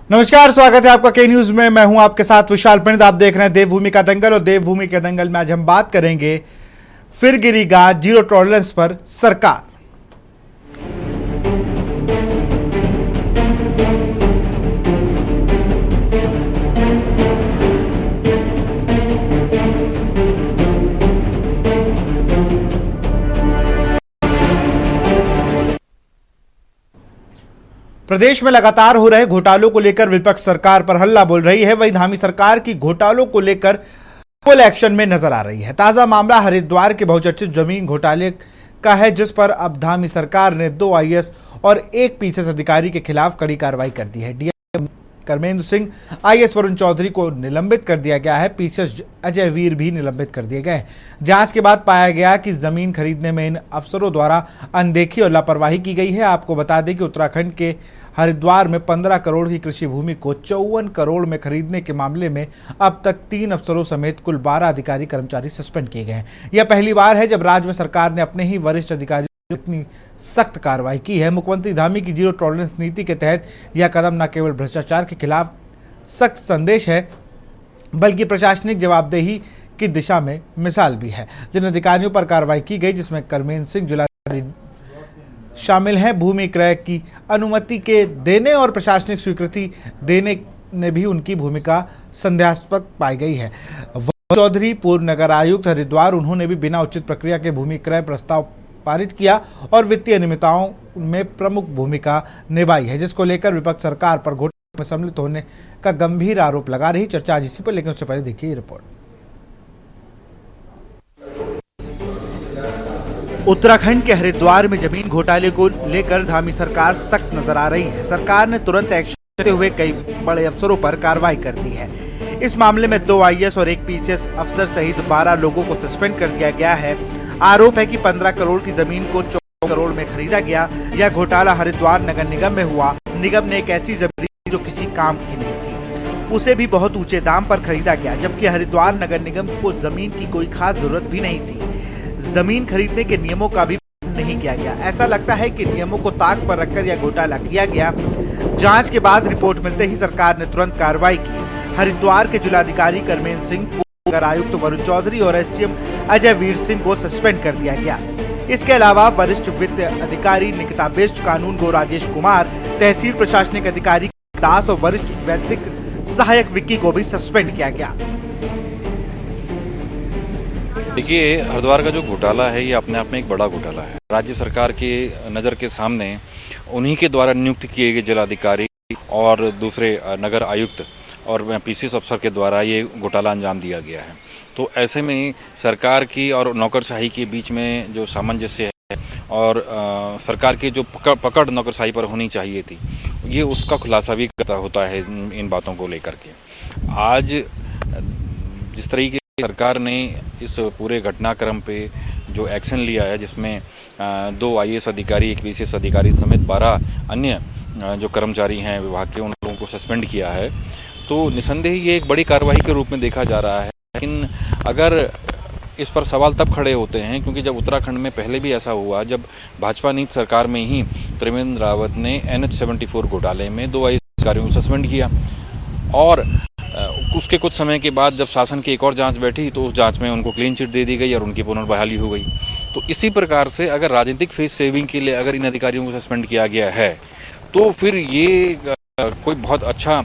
नमस्कार, स्वागत है आपका के न्यूज में। मैं हूं आपके साथ विशाल पंडित। आप देख रहे हैं देवभूमि का दंगल और देवभूमि के दंगल में आज हम बात करेंगे फिर गिरी गाज, जीरो टॉलरेंस पर सरकार। प्रदेश में लगातार हो रहे घोटालों को लेकर विपक्ष सरकार पर हल्ला बोल रही है। वहीं धामी सरकार की घोटालों को लेकर फुल एक्शन में नजर आ रही है। ताजा मामला हरिद्वार के बहुचर्चित जमीन घोटाले का है, जिस पर अब धामी सरकार ने 2 आईएएस और 1 पीसीएस अधिकारी के खिलाफ कड़ी कार्रवाई कर दी है। डीएम कर्मेंद्र सिंह, आईएएस वरुण चौधरी को निलंबित कर दिया गया है। पीसीएस अजय वीर भी निलंबित कर दिए गए। जांच के बाद पाया गया कि जमीन खरीदने में इन अफसरों द्वारा अनदेखी और लापरवाही की गई है। आपको बता दें कि उत्तराखंड के हरिद्वार में 15 करोड़ की कृषि भूमि को 54 करोड़ में खरीदने के मामले में अब तक 3 अफसरों समेत कुल 12 अधिकारी कर्मचारी सस्पेंड किए गए हैं। यह पहली बार है जब राज्य में सरकार ने अपने ही वरिष्ठ अधिकारियों इतनी सख्त कार्रवाई की है। मुख्यमंत्री धामी की जीरो टॉलरेंस नीति के तहत यह कदम न केवल भ्रष्टाचार के खिलाफ सख्त संदेश है, बल्कि प्रशासनिक जवाबदेही की दिशा में मिसाल भी है। जिन अधिकारियों पर कार्रवाई की गई, जिसमें कर्मेंद्र सिंह जिलाधिकारी शामिल हैं, भूमि क्रय की अनुमति के देने और प्रशासनिक स्वीकृति देने में भी उनकी भूमिका संदेहास्पद पाई गई है। चौधरी पूर्व नगर आयुक्त हरिद्वार, उन्होंने भी बिना उचित प्रक्रिया के भूमि क्रय प्रस्ताव पारित किया और वित्तीय अनियमितताओं में प्रमुख भूमिका निभाई है, जिसको लेकर विपक्ष सरकार पर घोटाले में सम्मिलित होने का गंभीर आरोप लगा रही। चर्चा आज इसी पर, लेकिन उससे पहले देखिए रिपोर्ट। उत्तराखंड के हरिद्वार में जमीन घोटाले को लेकर धामी सरकार सख्त नजर आ रही है। सरकार ने तुरंत एक्शन लेते हुए कई बड़े अफसरों पर कार्रवाई कर दी है। इस मामले में 2 आईएएस और 1 पीसीएस अफसर सहित 12 लोगों को सस्पेंड कर दिया गया है। आरोप है कि 15 करोड़ की जमीन को 14 करोड़ में खरीदा गया। यह घोटाला हरिद्वार नगर निगम में हुआ। निगम ने एक ऐसी जमीन जो किसी काम की नहीं थी, उसे भी बहुत ऊंचे दाम पर खरीदा गया, जबकि हरिद्वार नगर निगम को जमीन की कोई खास जरूरत भी नहीं थी। जमीन खरीदने के नियमों का भी नहीं किया गया। ऐसा लगता है कि नियमों को ताक पर रखकर यह घोटाला किया गया। जांच के बाद रिपोर्ट मिलते ही सरकार ने तुरंत कार्रवाई की। हरिद्वार के जिलाधिकारी कर्मेंद्र सिंह, नगर आयुक्त वरुण चौधरी और एसडीएम अजय वीर सिंह को सस्पेंड कर दिया गया। इसके अलावा वरिष्ठ वित्त अधिकारी निकिता बिष्ट, कानून गो राजेश कुमार, तहसील प्रशासनिक अधिकारी दास और वरिष्ठ वैदिक सहायक विक्की को भी सस्पेंड किया गया। देखिए, हरिद्वार का जो घोटाला है ये अपने आप में एक बड़ा घोटाला है। राज्य सरकार की नज़र के सामने उन्हीं के द्वारा नियुक्त किए गए जिलाधिकारी और दूसरे नगर आयुक्त और पीसीएस अफसर के द्वारा ये घोटाला अंजाम दिया गया है। तो ऐसे में सरकार की और नौकरशाही के बीच में जो सामंजस्य है और सरकार की जो पकड़ नौकरशाही पर होनी चाहिए थी, ये उसका खुलासा भी करता होता है इन बातों को लेकर के। आज जिस तरीके सरकार ने इस पूरे घटनाक्रम पे जो एक्शन लिया है, जिसमें 2 आईएएस अधिकारी, 1 पीसीएस अधिकारी समेत 12 अन्य जो कर्मचारी हैं विभाग के, उन लोगों को सस्पेंड किया है, तो निसंदेह ये एक बड़ी कार्रवाई के रूप में देखा जा रहा है। लेकिन अगर इस पर सवाल तब खड़े होते हैं क्योंकि जब उत्तराखंड में पहले भी ऐसा हुआ, जब भाजपा नीति सरकार में ही त्रिवेंद्र रावत ने NH-74 घोटाले में 2 आईएएस अधिकारियों को सस्पेंड किया और उसके कुछ समय के बाद जब शासन की एक और जांच बैठी तो उस जांच में उनको क्लीन चिट दे दी गई और उनकी पुनर्बहाली हो गई। तो इसी प्रकार से अगर राजनीतिक फेस सेविंग के लिए अगर इन अधिकारियों को सस्पेंड किया गया है तो फिर ये कोई बहुत अच्छा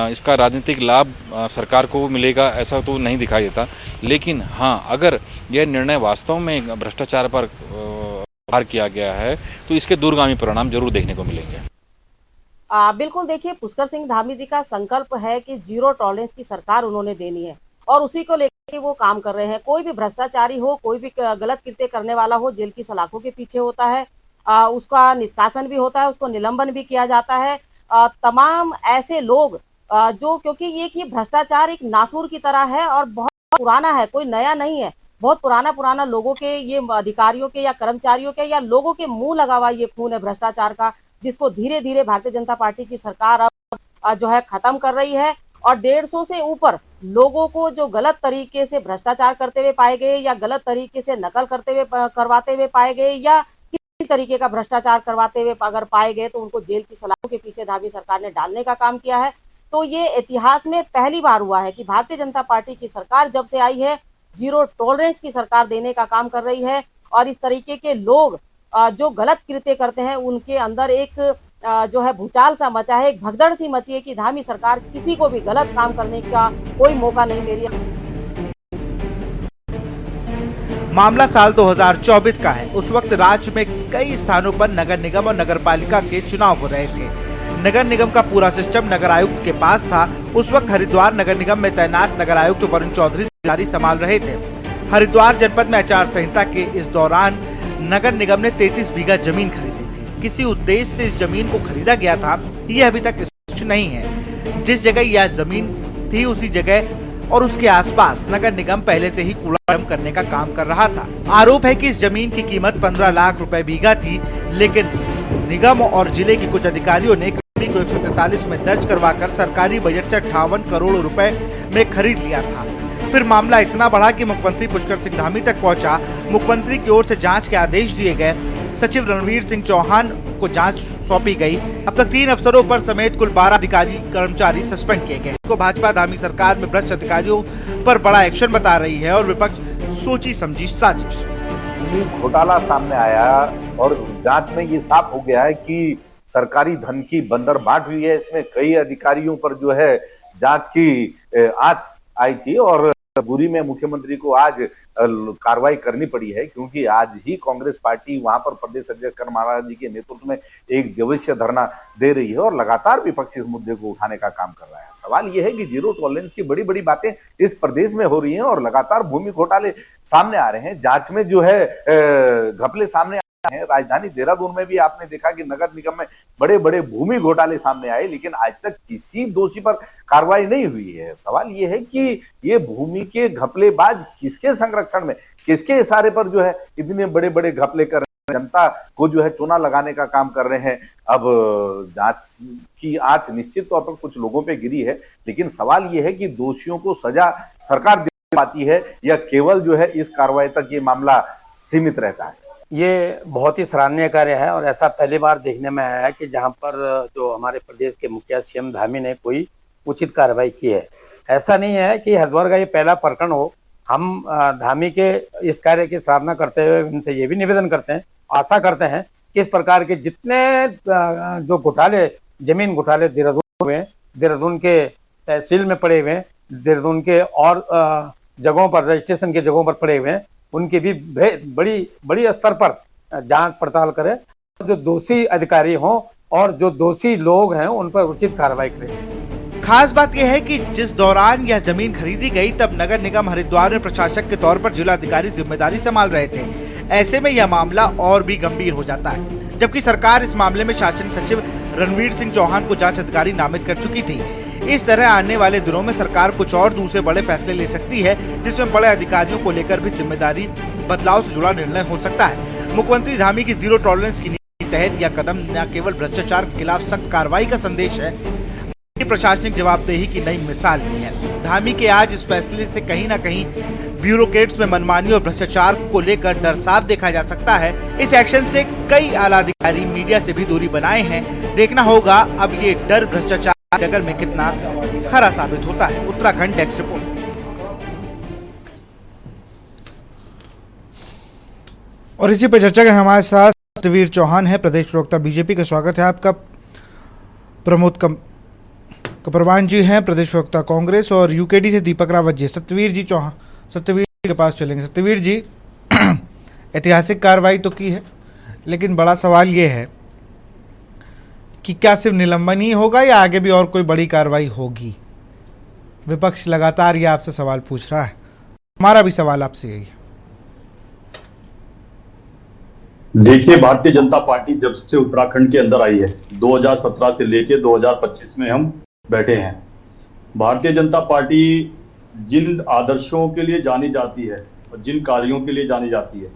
इसका राजनीतिक लाभ सरकार को मिलेगा ऐसा तो नहीं दिखाई देता। लेकिन हाँ, अगर यह निर्णय वास्तव में भ्रष्टाचार पर पार किया गया है तो इसके दूरगामी परिणाम जरूर देखने को मिलेंगे। बिल्कुल, देखिए, पुष्कर सिंह धामी जी का संकल्प है कि जीरो टॉलरेंस की सरकार उन्होंने देनी है और उसी को लेकर वो काम कर रहे हैं। कोई भी भ्रष्टाचारी हो, कोई भी गलत कृत्य करने वाला हो, जेल की सलाखों के पीछे होता है, उसका निष्कासन भी होता है, उसको निलंबन भी किया जाता है। तमाम ऐसे लोग जो, क्योंकि ये भ्रष्टाचार एक नासूर की तरह है और बहुत पुराना है, कोई नया नहीं है। बहुत पुराना लोगों के, ये अधिकारियों के या कर्मचारियों के या लोगों के मुंह लगा हुआ ये खून है भ्रष्टाचार का, जिसको धीरे धीरे भारतीय जनता पार्टी की सरकार अब जो है खत्म कर रही है। और 150 से ऊपर लोगों को जो गलत तरीके से भ्रष्टाचार करते हुए पाए गए या गलत तरीके से नकल करवाते हुए पाए गए या किसी तरीके का भ्रष्टाचार करवाते हुए अगर पाए गए तो उनको जेल की सलाखों के पीछे धामी सरकार ने डालने का काम किया है। तो ये इतिहास में पहली बार हुआ है कि भारतीय जनता पार्टी की सरकार जब से आई है जीरो टॉलरेंस की सरकार देने का काम कर रही है। और इस तरीके के लोग जो गलत कृत्य करते हैं उनके अंदर एक जो है भूचाल सा मचा है, एक भगदड़ सी मची है कि धामी सरकार किसी को भी गलत काम करने का कोई मौका नहीं दे रही है। मामला साल 2024 का है। उस वक्त राज्य में कई स्थानों पर नगर निगम और नगर पालिका के चुनाव हो रहे थे। नगर निगम का पूरा सिस्टम नगर आयुक्त के पास था। उस वक्त हरिद्वार नगर निगम में तैनात नगर आयुक्त वरुण चौधरी जिम्मेदारी संभाल रहे थे। हरिद्वार जनपद में आचार संहिता के इस दौरान नगर निगम ने 33 बीघा जमीन खरीदी थी। किसी उद्देश्य से इस जमीन को खरीदा गया था ये अभी तक स्पष्ट नहीं है। जिस जगह यह जमीन थी उसी जगह और उसके आसपास नगर निगम पहले से ही कूड़ा करने का काम कर रहा था। आरोप है कि इस जमीन की कीमत 15 लाख रुपए बीघा थी, लेकिन निगम और जिले के कुछ अधिकारियों ने कंपनी को 143 में दर्ज करवाकर सरकारी बजट से 58 करोड़ रुपए में खरीद लिया था। फिर मामला इतना बढ़ा कि मुख्यमंत्री पुष्कर सिंह धामी तक पहुंचा। मुख्यमंत्री की ओर से जांच के आदेश दिए गए। सचिव रणवीर सिंह चौहान को जांच सौंपी गई। अब तक 3 अफसरों पर समेत कुल 12 अधिकारी कर्मचारी सस्पेंड किए गए। को भाजपा धामी सरकार में भ्रष्ट अधिकारियों पर बड़ा एक्शन बता रही है और विपक्ष सोची समझी साजिश। घोटाला सामने आया और जांच में ये साफ हो गया है कि सरकारी धन की बंदरबाट हुई है। इसमें कई अधिकारियों पर जो है जांच की आंच आई थी और बुरी में मुख्यमंत्री को आज कार्रवाई करनी पड़ी है, क्योंकि आज ही कांग्रेस पार्टी वहां पर प्रदेश अध्यक्ष करण महाराज जी के नेतृत्व में एक दिवसीय धरना दे रही है और लगातार विपक्ष इस मुद्दे को उठाने का काम कर रहा है। सवाल यह है कि जीरो टॉलरेंस की बड़ी बड़ी बातें इस प्रदेश में हो रही हैं और लगातार भूमि घोटाले सामने आ रहे हैं। जांच में जो है घपले सामने है। राजधानी देहरादून में भी आपने देखा कि नगर निगम में बड़े बड़े भूमि घोटाले सामने आए, लेकिन आज तक किसी दोषी पर कार्रवाई नहीं हुई है। सवाल यह है कि ये भूमि के घपलेबाज किसके संरक्षण में, किसके इशारे पर जो है इतने बड़े बड़े घपले कर रहे हैं, जनता को जो है चूना लगाने का काम कर रहे हैं। अब जांच की आंच निश्चित तौर पर कुछ लोगों पे गिरी है, लेकिन सवाल यह है कि दोषियों को सजा सरकार दे पाती है या केवल जो है इस कार्रवाई तक ये मामला सीमित रहता है। ये बहुत ही सराहनीय कार्य है और ऐसा पहली बार देखने में आया है कि जहां पर जो हमारे प्रदेश के मुखिया सीएम धामी ने कोई उचित कार्रवाई की है। ऐसा नहीं है कि हरिद्वार का ये पहला प्रकरण हो। हम धामी के इस कार्य की सराहना करते हुए उनसे ये भी निवेदन करते हैं, आशा करते हैं कि इस प्रकार के जितने जो घोटाले, जमीन घोटाले देहरादून में, देहरादून के तहसील में पड़े हुए हैं, देहरादून के और जगहों पर, रजिस्ट्रेशन की जगहों पर पड़े हुए हैं, उनकी भी बड़ी स्तर पर जांच पड़ताल करें। जो दोषी अधिकारी हों और जो दोषी लोग हैं उन पर उचित कार्रवाई करें। खास बात यह है कि जिस दौरान यह जमीन खरीदी गई तब नगर निगम हरिद्वार में प्रशासक के तौर पर जिला अधिकारी जिम्मेदारी संभाल रहे थे। ऐसे में यह मामला और भी गंभीर हो जाता है, जबकि सरकार इस मामले में शासन सचिव रणवीर सिंह चौहान को जांच अधिकारी नामित कर चुकी थी। इस तरह आने वाले दिनों में सरकार कुछ और दूसरे बड़े फैसले ले सकती है, जिसमें बड़े अधिकारियों को लेकर भी जिम्मेदारी बदलाव से जुड़ा निर्णय हो सकता है। मुख्यमंत्री धामी की जीरो टॉलरेंस की नीति के तहत यह कदम न केवल भ्रष्टाचार के खिलाफ सख्त कार्रवाई का संदेश है, बल्कि प्रशासनिक जवाबदेही की नई मिसाल भी है। धामी के आज इस फैसले से कहीं न कहीं ब्यूरोक्रेट्स में मनमानी और भ्रष्टाचार को लेकर डर साफ देखा जा सकता है। इस एक्शन से कई आला अधिकारी मीडिया से भी दूरी बनाए हैं। देखना होगा अब ये डर भ्रष्टाचार जगह में कितना खरा साबित होता है। Uttarakhand desk report. और इसी पर चर्चा कर हमारे साथ सतवीर चौहान है, प्रदेश प्रवक्ता बीजेपी का। स्वागत है आपका। प्रमोद कपरवान जी हैं, प्रदेश प्रवक्ता कांग्रेस, और यूकेडी से दीपक रावत जी। सतवीर जी के पास चलेंगे। सतवीर जी, ऐतिहासिक कार्रवाई तो की है, लेकिन बड़ा सवाल ये है कि क्या सिर्फ निलंबन ही होगा या आगे भी और कोई बड़ी कार्रवाई होगी? विपक्ष लगातार ये आपसे सवाल पूछ रहा है, हमारा भी सवाल आपसे यही है। देखिए, भारतीय जनता पार्टी जब से उत्तराखंड के अंदर आई है, 2017 से लेके 2025 में हम बैठे हैं। भारतीय जनता पार्टी जिन आदर्शों के लिए जानी जाती है और जिन कार्यों के लिए जानी जाती है,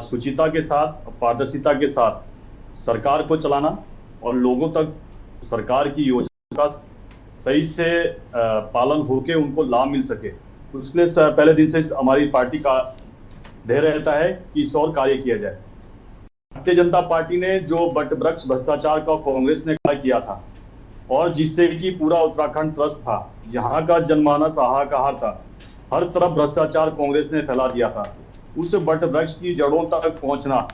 शुचिता के साथ, पारदर्शिता के साथ सरकार को चलाना और लोगों तक सरकार की योजना का सही से पालन होके उनको लाभ मिल सके, उसके पहले दिन से हमारी पार्टी का ध्येय रहता है कि इस और कार्य किया जाए। भारतीय जनता पार्टी ने जो वटवृक्ष भ्रष्टाचार का कांग्रेस ने कार्य किया था और जिससे कि पूरा उत्तराखंड त्रस्त था। यहाँ का जनमानस हाहाकार था, हर तरफ भ्रष्टाचार कांग्रेस ने फैला दिया था। उस वट वृक्ष की जड़ों तक पहुंचना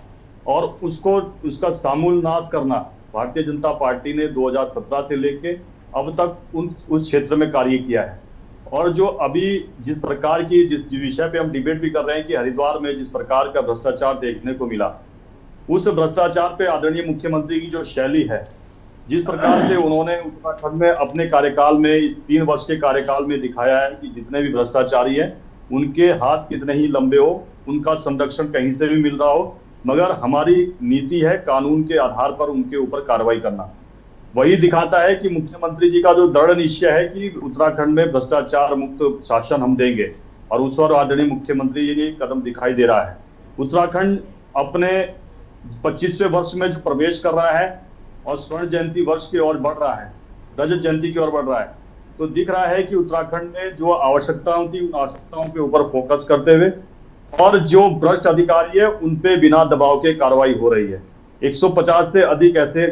और उसका समूल नाश करना भारतीय जनता पार्टी ने 2017 से लेके अब तक उस क्षेत्र में कार्य किया है। और जो अभी जिस प्रकार की जिस विषय पे हम डिबेट भी कर रहे हैं कि हरिद्वार में जिस प्रकार का भ्रष्टाचार देखने को मिला, उस भ्रष्टाचार पे आदरणीय मुख्यमंत्री की जो शैली है, जिस प्रकार से उन्होंने उत्तराखंड में अपने कार्यकाल में इस 3 वर्ष के कार्यकाल में दिखाया है कि जितने भी भ्रष्टाचारी हैं उनके हाथ कितने ही लंबे हो, उनका संरक्षण कहीं से भी मिल रहा हो, मगर हमारी नीति है कानून के आधार पर उनके ऊपर कार्रवाई करना। वही दिखाता है कि मुख्यमंत्री जी का जो दृढ़ निश्चय है कि उत्तराखंड में भ्रष्टाचार मुक्त शासन हम देंगे, और उस पर आदरणीय मुख्यमंत्री जी ने कदम दिखाई दे रहा है। उत्तराखंड अपने 25वें वर्ष में जो प्रवेश कर रहा है और स्वर्ण जयंती वर्ष की ओर बढ़ रहा है, रजत जयंती की ओर बढ़ रहा है, तो दिख रहा है कि उत्तराखंड में जो आवश्यकताओं थी उन आवश्यकताओं के ऊपर फोकस करते हुए और जो भ्रष्ट अधिकारी है उन पे बिना दबाव के कार्रवाई हो रही है। 150 से अधिक ऐसे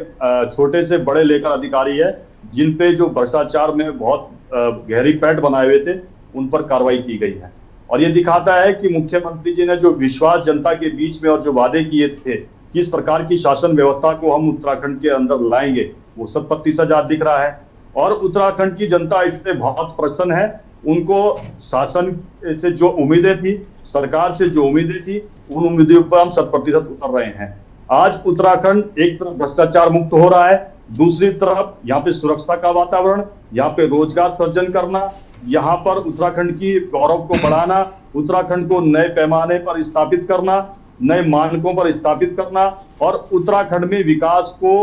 छोटे से बड़े लेकर अधिकारी है जिन पे जो भ्रष्टाचार में बहुत गहरी पैठ बनाए हुए थे उन पर कार्रवाई की गई है। और ये दिखाता है कि मुख्यमंत्री जी ने जो विश्वास जनता के बीच में और जो वादे किए थे किस प्रकार की शासन व्यवस्था को हम उत्तराखंड के अंदर लाएंगे, वो 100% आज दिख रहा है। और उत्तराखंड की जनता इससे बहुत प्रसन्न है। उनको शासन से जो उम्मीदें थी, सरकार से जो उम्मीदें थी, उन उम्मीदों पर हम 100% उतर रहे हैं। आज उत्तराखंड एक तरफ भ्रष्टाचार मुक्त हो रहा है, दूसरी तरफ यहाँ पे सुरक्षा का वातावरण, यहाँ पे रोजगार सृजन करना, यहाँ पर उत्तराखंड की गौरव को बढ़ाना, उत्तराखंड को नए पैमाने पर स्थापित करना, नए मानकों पर स्थापित करना और उत्तराखंड में विकास को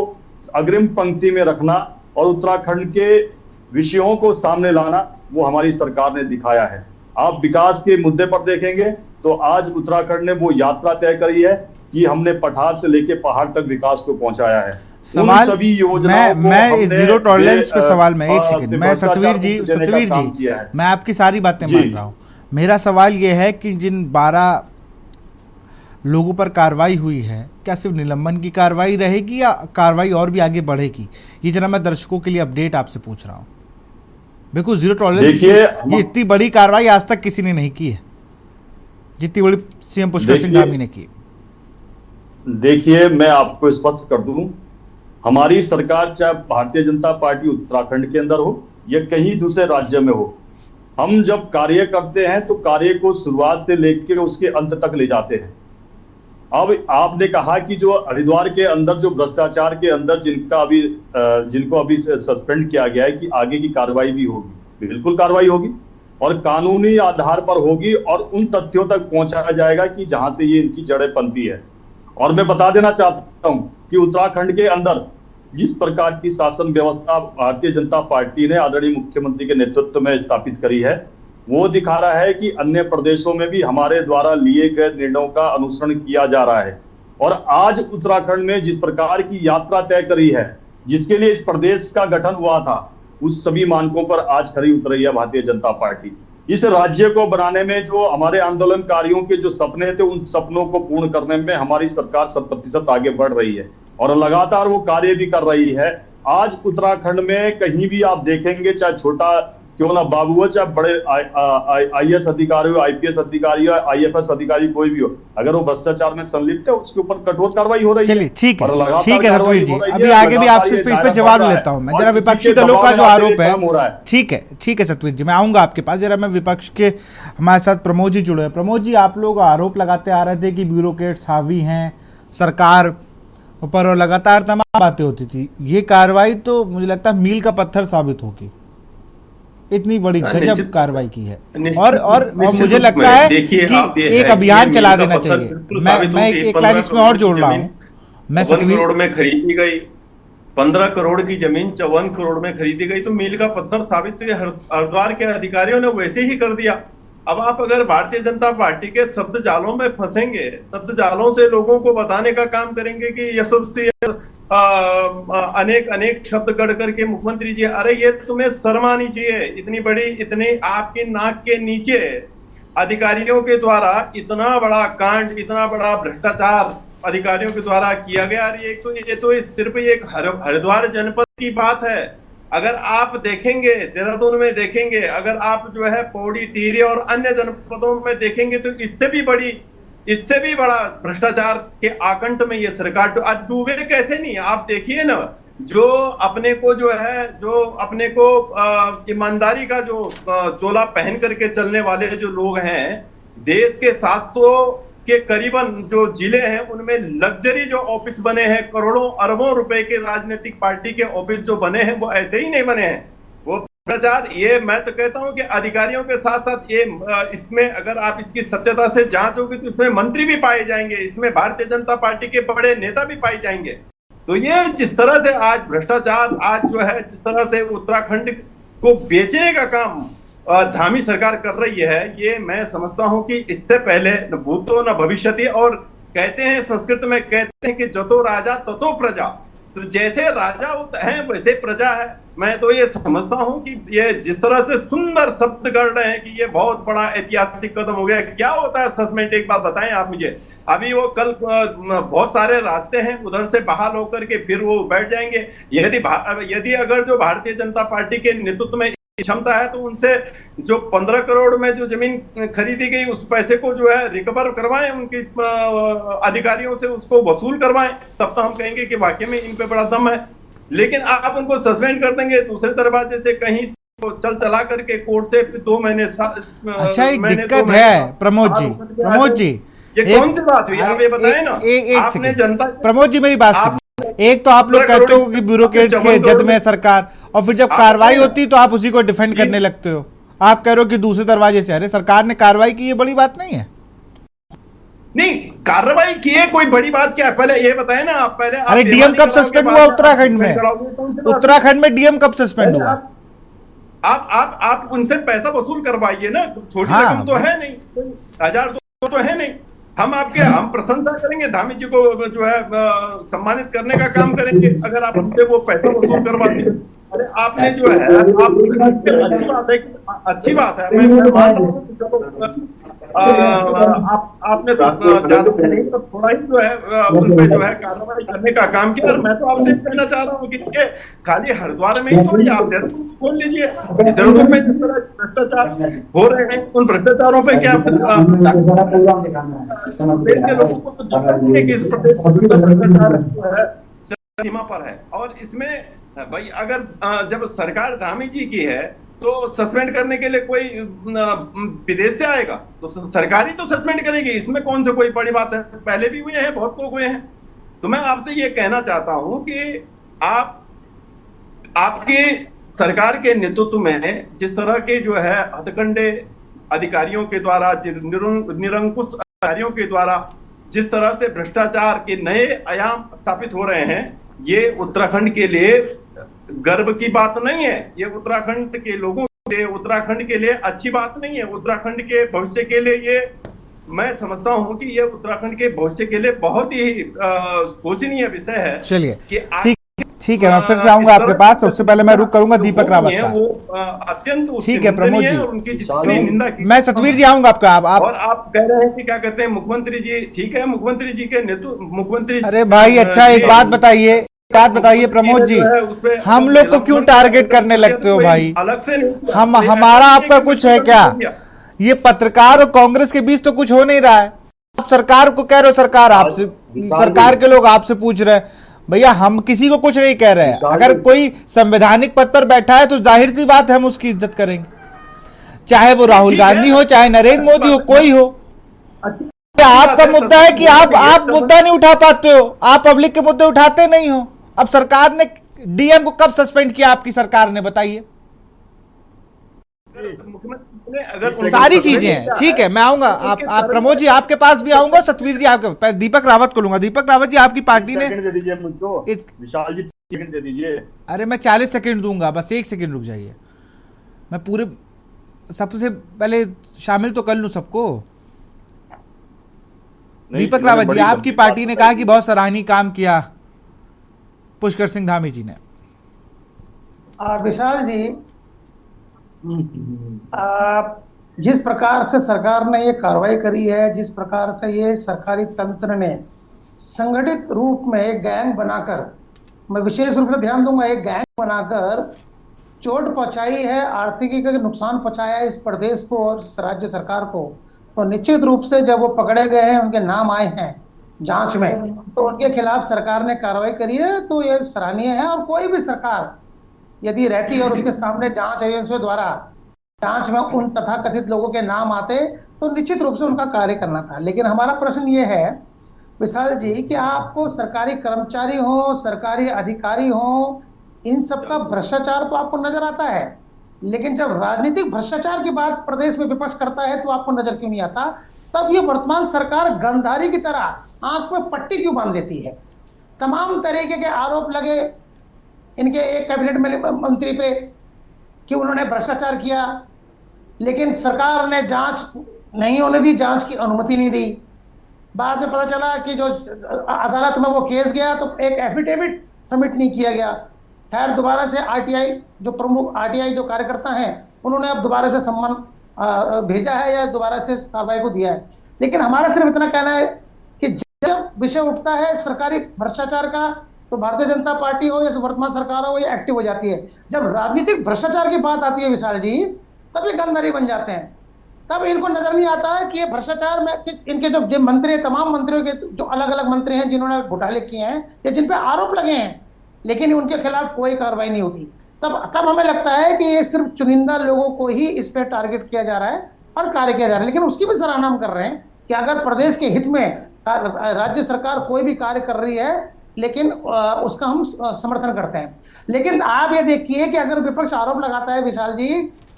अग्रिम पंक्ति में रखना और उत्तराखंड के विषयों को सामने लाना, वो हमारी सरकार ने दिखाया है। आप विकास के मुद्दे पर देखेंगे तो आज उत्तराखंड ने वो यात्रा तय करी है कि हमने पठार से लेके पहाड़ तक विकास को पहुंचाया है। सवाल मैं जीरो टॉलरेंस पे सवाल में एक सेकंड, मैं सतवीर जी मैं आपकी सारी बातें मान रहा हूं। मेरा सवाल ये है कि जिन 12 लोगों पर कार्रवाई हुई है, क्या सिर्फ निलंबन की कार्रवाई रहेगी या कार्रवाई और भी आगे बढ़ेगी? ये जरा मैं दर्शकों के लिए अपडेट आपसे पूछ रहा हूँ। बिल्कुल जीरो टॉलरेंस की ये इतनी बड़ी कार्रवाई आज तक किसी ने नहीं की है जितनी बड़ी सीएम पुष्कर सिंह धामी ने की। देखिए, मैं आपको स्पष्ट कर दूं, हमारी सरकार चाहे भारतीय जनता पार्टी उत्तराखंड के अंदर हो या कहीं दूसरे राज्य में हो, हम जब कार्य करते हैं तो कार्य को शुरुआत से लेकर उसके अंत तक ले जाते हैं। अब आपने कहा कि जो हरिद्वार के अंदर जो भ्रष्टाचार के अंदर जिनको अभी सस्पेंड किया गया है कि आगे की कार्रवाई भी होगी, बिल्कुल कार्रवाई होगी और कानूनी आधार पर होगी और उन तथ्यों तक पहुंचाया जाएगा कि जहां से ये इनकी जड़ें पनपी है। और मैं बता देना चाहता हूं कि उत्तराखंड के अंदर जिस प्रकार की शासन व्यवस्था भारतीय जनता पार्टी ने आदरणीय मुख्यमंत्री के नेतृत्व में स्थापित करी है, वो दिखा रहा है कि अन्य प्रदेशों में भी हमारे द्वारा लिए गए निर्णयों का अनुसरण किया जा रहा है। और आज उत्तराखंड में जिस प्रकार की यात्रा तय करी है, जिसके लिए इस प्रदेश का गठन हुआ था, उस सभी मानकों पर आज खरी उतर रही है भारतीय जनता पार्टी। इस राज्य को बनाने में जो हमारे आंदोलनकारियों के जो सपने थे, उन सपनों को पूर्ण करने में हमारी सरकार 100% आगे बढ़ रही है और लगातार वो कार्य भी कर रही है। आज उत्तराखंड में कहीं भी आप देखेंगे, चाहे छोटा क्यों ना बाबू हो, चाहे बड़े आईएएस अधिकारी हो, आईपीएस अधिकारी हो, आईएफएस अधिकारी कोई भी हो, अगर वो भ्रष्टाचार में संलिप्त है उसके ऊपर कठोर कार्रवाई हो रही है। चलिए ठीक है सतवीर जी, अभी आगे भी आपसे इस पे जवाब लेता हूं मैं। जरा विपक्षी दलों का जो आरोप है, ठीक है सतवीर जी, मैं आऊंगा आपके पास। जरा मैं विपक्ष के हमारे साथ प्रमोद जी जुड़े हैं। प्रमोद जी, आप लोग आरोप लगाते आ रहे थे कि ब्यूरोक्रेट्स हावी हैं सरकार ऊपर और लगातार तमाम बातें होती थी। ये कार्रवाई तो मुझे लगता है मील का पत्थर साबित होगी, इतनी बड़ी गजब कार्रवाई की है। और मुझे लगता है कि एक अभियान चला देना चाहिए। मैं एक लाइन इसमें और जोड़ रहा हूँ। मैं 52 करोड़ में खरीदी गई, 15 करोड़ की जमीन 54 करोड़ में खरीदी गई, तो मील का पत्थर साबित तो हरिद्वार के अधिकारियों ने वैसे ही कर दिया। अब आप अगर भारतीय जनता पार्टी के शब्द जालों में फंसेंगे, शब्द जालों से लोगों को बताने का काम करेंगे कि यशस्वी अनेक शब्द गढ़ करके मुख्यमंत्री जी, अरे ये तुम्हें शर्म आनी चाहिए, इतनी बड़ी, इतनी आपकी नाक के नीचे अधिकारियों के द्वारा इतना बड़ा कांड, इतना बड़ा भ्रष्टाचार अधिकारियों के द्वारा किया गया। ये तो सिर्फ एक हरिद्वार जनपद की बात है, अगर आप देखेंगे देहरादून में देखेंगे, अगर आप जो है पौड़ी, टिहरी और अन्य जनपदों में देखेंगे तो इससे भी बड़ा भ्रष्टाचार के आकंठ में ये सरकार आज डूबे कैसे नहीं। आप देखिए ना, जो अपने को ईमानदारी का जो चोला पहन करके चलने वाले जो लोग हैं, देश के 700 के करीबन जो जिले हैं उनमें लग्जरी जो ऑफिस बने हैं, करोड़ों अरबों रुपए के राजनीतिक पार्टी के ऑफिस जो बने हैं वो ऐसे ही नहीं बने हैं। वो भ्रष्टाचार, ये मैं तो कहता हूं कि अधिकारियों के साथ साथ ये इसमें अगर आप इसकी सत्यता से जांच होगी तो इसमें मंत्री भी पाए जाएंगे, इसमें भारतीय जनता पार्टी के बड़े नेता भी पाए जाएंगे। तो ये जिस तरह से आज भ्रष्टाचार, आज जो है जिस तरह से उत्तराखंड को बेचने का काम धामी सरकार कर रही है, ये मैं समझता हूं कि इससे पहले न भूतो न भविष्यति। और कहते हैं, संस्कृत में कहते हैं कि जतो राजा ततो प्रजा, तो जैसे राजा हैं वैसे प्रजा है। मैं तो ये समझता हूं कि ये जिस तरह से सुंदर शब्द गढ़ रहे हैं कि ये बहुत बड़ा ऐतिहासिक कदम हो गया। क्या होता है सस्पेंड, एक बात बताएं आप मुझे। अभी वो कल बहुत सारे रास्ते हैं, उधर से बहाल होकर के फिर वो बैठ जाएंगे। यदि अगर जो भारतीय जनता पार्टी के नेतृत्व में क्षमता है तो उनसे जो 15 करोड़ में जो जमीन खरीदी गई उस पैसे को जो है रिकवर करवाएं, उनके अधिकारियों से उसको वसूल करवाएं, तब तो हम कहेंगे कि वाकई में इन पे बड़ा दम है। लेकिन आप उनको सस्पेंड कर देंगे, दूसरे तरफ जैसे कहीं चला करके कोर्ट से 2 महीने। अच्छा, एक दिक्कत है प्रमोद जी, ये कौन सी बात हुई, आप ये बताएं ना। आपने जनता, प्रमोद जी मेरी बात सुनिए। एक तो आप लोग कहते हो कि ब्यूरोक्रेट्स के जद में सरकार, और फिर जब कार्रवाई होती तो आप उसी को डिफेंड करने लगते हो। आप कह रहे हो कि दूसरे दरवाजे से। अरे सरकार ने कार्रवाई की, ये बड़ी बात नहीं है। नहीं, कार्रवाई की है, कोई बड़ी बात क्या है, पहले ये बताएं ना आप। पहले अरे डीएम कब सस्पेंड हुआ उत्तराखंड में? उत्तराखंड में डीएम कब सस्पेंड हुआ? आप उनसे पैसा वसूल करवाइए ना, छोटी रकम तो है नहीं, 1000 तो है नहीं। हम प्रशंसा करेंगे, धामी जी को जो है सम्मानित करने का काम करेंगे अगर आप हमसे वो पैसा वसूल करवाते हैं। अरे आपने जो है, अच्छी बात है, मैं मानता हूं आपने ज्यादा नहीं तो थोड़ा ही जो है उन पे जो है कार्रवाई करने का काम किया। और मैं तो आपसे कहना चाह रहा हूँ कि ये खाली हरिद्वार में ही थोड़ी, आप देहरादून खोल लीजिए। देहरादून में जिस तरह भ्रष्टाचार हो रहे हैं, उन भ्रष्टाचारों पे क्या सीमा पर है। और इसमें भाई अगर जब सरकार धामी जी की है तो सस्पेंड करने के लिए कोई विदेश से आएगा तो सरकार ही तो सस्पेंड करेगी, इसमें कौन सी कोई बड़ी बात है। पहले भी हुए हैं, बहुत लोग हुए हैं। तो मैं आपसे ये कहना चाहता हूं कि आपके सरकार के नेतृत्व में जिस तरह के जो है हथकंडे अधिकारियों के द्वारा, निरंकुश अधिकारियों के द्वारा जिस तरह से भ्रष्टाचार के नए आयाम स्थापित हो रहे हैं, ये उत्तराखंड के लिए गर्व की बात नहीं है। ये उत्तराखंड के लोगों के लिए, उत्तराखंड के लिए अच्छी बात नहीं है। उत्तराखंड के भविष्य के लिए ये मैं समझता हूं कि ये उत्तराखंड के भविष्य के लिए बहुत ही सोचनीय विषय है। चलिए ठीक है, मैं फिर से आऊंगा आपके पास। उससे पहले मैं रुक करूंगा दीपक रावत का। वो अत्यंत ठीक है प्रमोद जी, उनकी जितनी निंदा की। मैं सतवीर जी आऊंगा आपका। और आप कह रहे हैं कि क्या कहते हैं मुख्यमंत्री जी, ठीक है, मुख्यमंत्री जी के नेतृत्व, मुख्यमंत्री, अरे भाई अच्छा एक बात बताइए प्रमोद जी, हम लोग को क्यों टारगेट करने लगते हो भाई? अलग से हमारा आपका कुछ है क्या? ये पत्रकार और कांग्रेस के बीच तो कुछ हो नहीं रहा है। आप सरकार को कह रहे हो, सरकार के लोग आपसे पूछ रहे हैं। भैया हम किसी को कुछ नहीं कह रहे हैं। अगर कोई संवैधानिक पद पर बैठा है तो जाहिर सी बात है हम उसकी इज्जत करेंगे, चाहे वो राहुल गांधी हो, चाहे नरेंद्र मोदी हो, कोई हो। आपका मुद्दा है कि आप मुद्दा नहीं उठा पाते हो, आप पब्लिक के मुद्दे उठाते नहीं हो। अब सरकार ने डीएम को कब सस्पेंड किया? आपकी सरकार ने, बताइए। सारी चीजें हैं, ठीक है, मैं आऊंगा। आप प्रमोद जी आपके पास भी आऊंगा, सतवीर जी आपके, दीपक रावत को लूंगा। दीपक रावत जी, आपकी पार्टी ने दे दीजिए मुझको, विशाल जी सेकंड दे दीजिए। अरे मैं 40 सेकंड दूंगा, बस 1 सेकंड रुक जाइए। मैं पूरे सबसे पहले शामिल तो कर लूं सबको। दीपक रावत जी, आपकी पार्टी ने कहा कि बहुत सराहनीय काम किया पुष्कर सिंह धामी जी ने। विशाल जी, जिस प्रकार से सरकार ने ये कार्रवाई करी है, जिस प्रकार से ये सरकारी तंत्र ने संगठित रूप में एक गैंग बनाकर, मैं विशेष रूप से ध्यान दूंगा, एक गैंग बनाकर चोट पहुंचाई है, आर्थिकी का नुकसान पहुंचाया है इस प्रदेश को और राज्य सरकार को, तो निश्चित रूप से जब वो पकड़े गए हैं, उनके नाम आए हैं जांच में, तो उनके खिलाफ सरकार ने कार्रवाई करी है, तो ये सराहनीय है। और कोई भी सरकार यदि रहती और उसके सामने जांच एजेंसियों द्वारा जांच में उन तथाकथित लोगों के नाम आते तो निश्चित रूप से उनका कार्य करना था। लेकिन हमारा प्रश्न ये है विशाल जी कि आपको सरकारी कर्मचारी हो, सरकारी अधिकारी हो, इन सबका भ्रष्टाचार तो आपको नजर आता है, लेकिन जब राजनीतिक भ्रष्टाचार की बात प्रदेश में विपक्ष करता है तो आपको नजर क्यों नहीं आता? तब ये वर्तमान सरकार गंधारी की तरह आंख में पट्टी क्यों बांध देती है? तमाम तरीके के आरोप लगे इनके एक कैबिनेट मंत्री पे कि उन्होंने भ्रष्टाचार किया, लेकिन सरकार ने जांच नहीं होने दी, जांच की अनुमति नहीं दी। बाद में पता चला कि जो अदालत में वो केस गया तो एक एफिडेविट सबमिट नहीं किया गया। खैर दोबारा से आरटीआई जो प्रमुख आरटीआई जो कार्यकर्ता हैं उन्होंने अब दोबारा से सम्मान भेजा है या दोबारा से कार्रवाई को दिया है। लेकिन हमारा सिर्फ इतना कहना है कि जब विषय उठता है सरकारी भ्रष्टाचार का तो भारतीय जनता पार्टी हो या वर्तमान सरकार हो ये एक्टिव हो जाती है। जब राजनीतिक भ्रष्टाचार की बात आती है विशाल जी, तब ये गंधारी बन जाते हैं। तब इनको नजर नहीं आता है कि ये भ्रष्टाचार में इनके जो मंत्री हैं, तमाम मंत्रियों के जो अलग अलग मंत्री हैं जिन्होंने घोटाले किए हैं या जिन पे आरोप लगे हैं, लेकिन उनके खिलाफ कोई कार्रवाई नहीं होती। तब हमें लगता है कि ये सिर्फ चुनिंदा लोगों को ही इस पे टारगेट किया जा रहा है और कार्य किया जा रहा है। लेकिन उसकी भी सराहना हम कर रहे हैं कि अगर प्रदेश के हित में राज्य सरकार कोई भी कार्य कर रही है, लेकिन उसका हम समर्थन करते हैं। लेकिन आप ये देखिए कि अगर विपक्ष आरोप लगाता है विशाल जी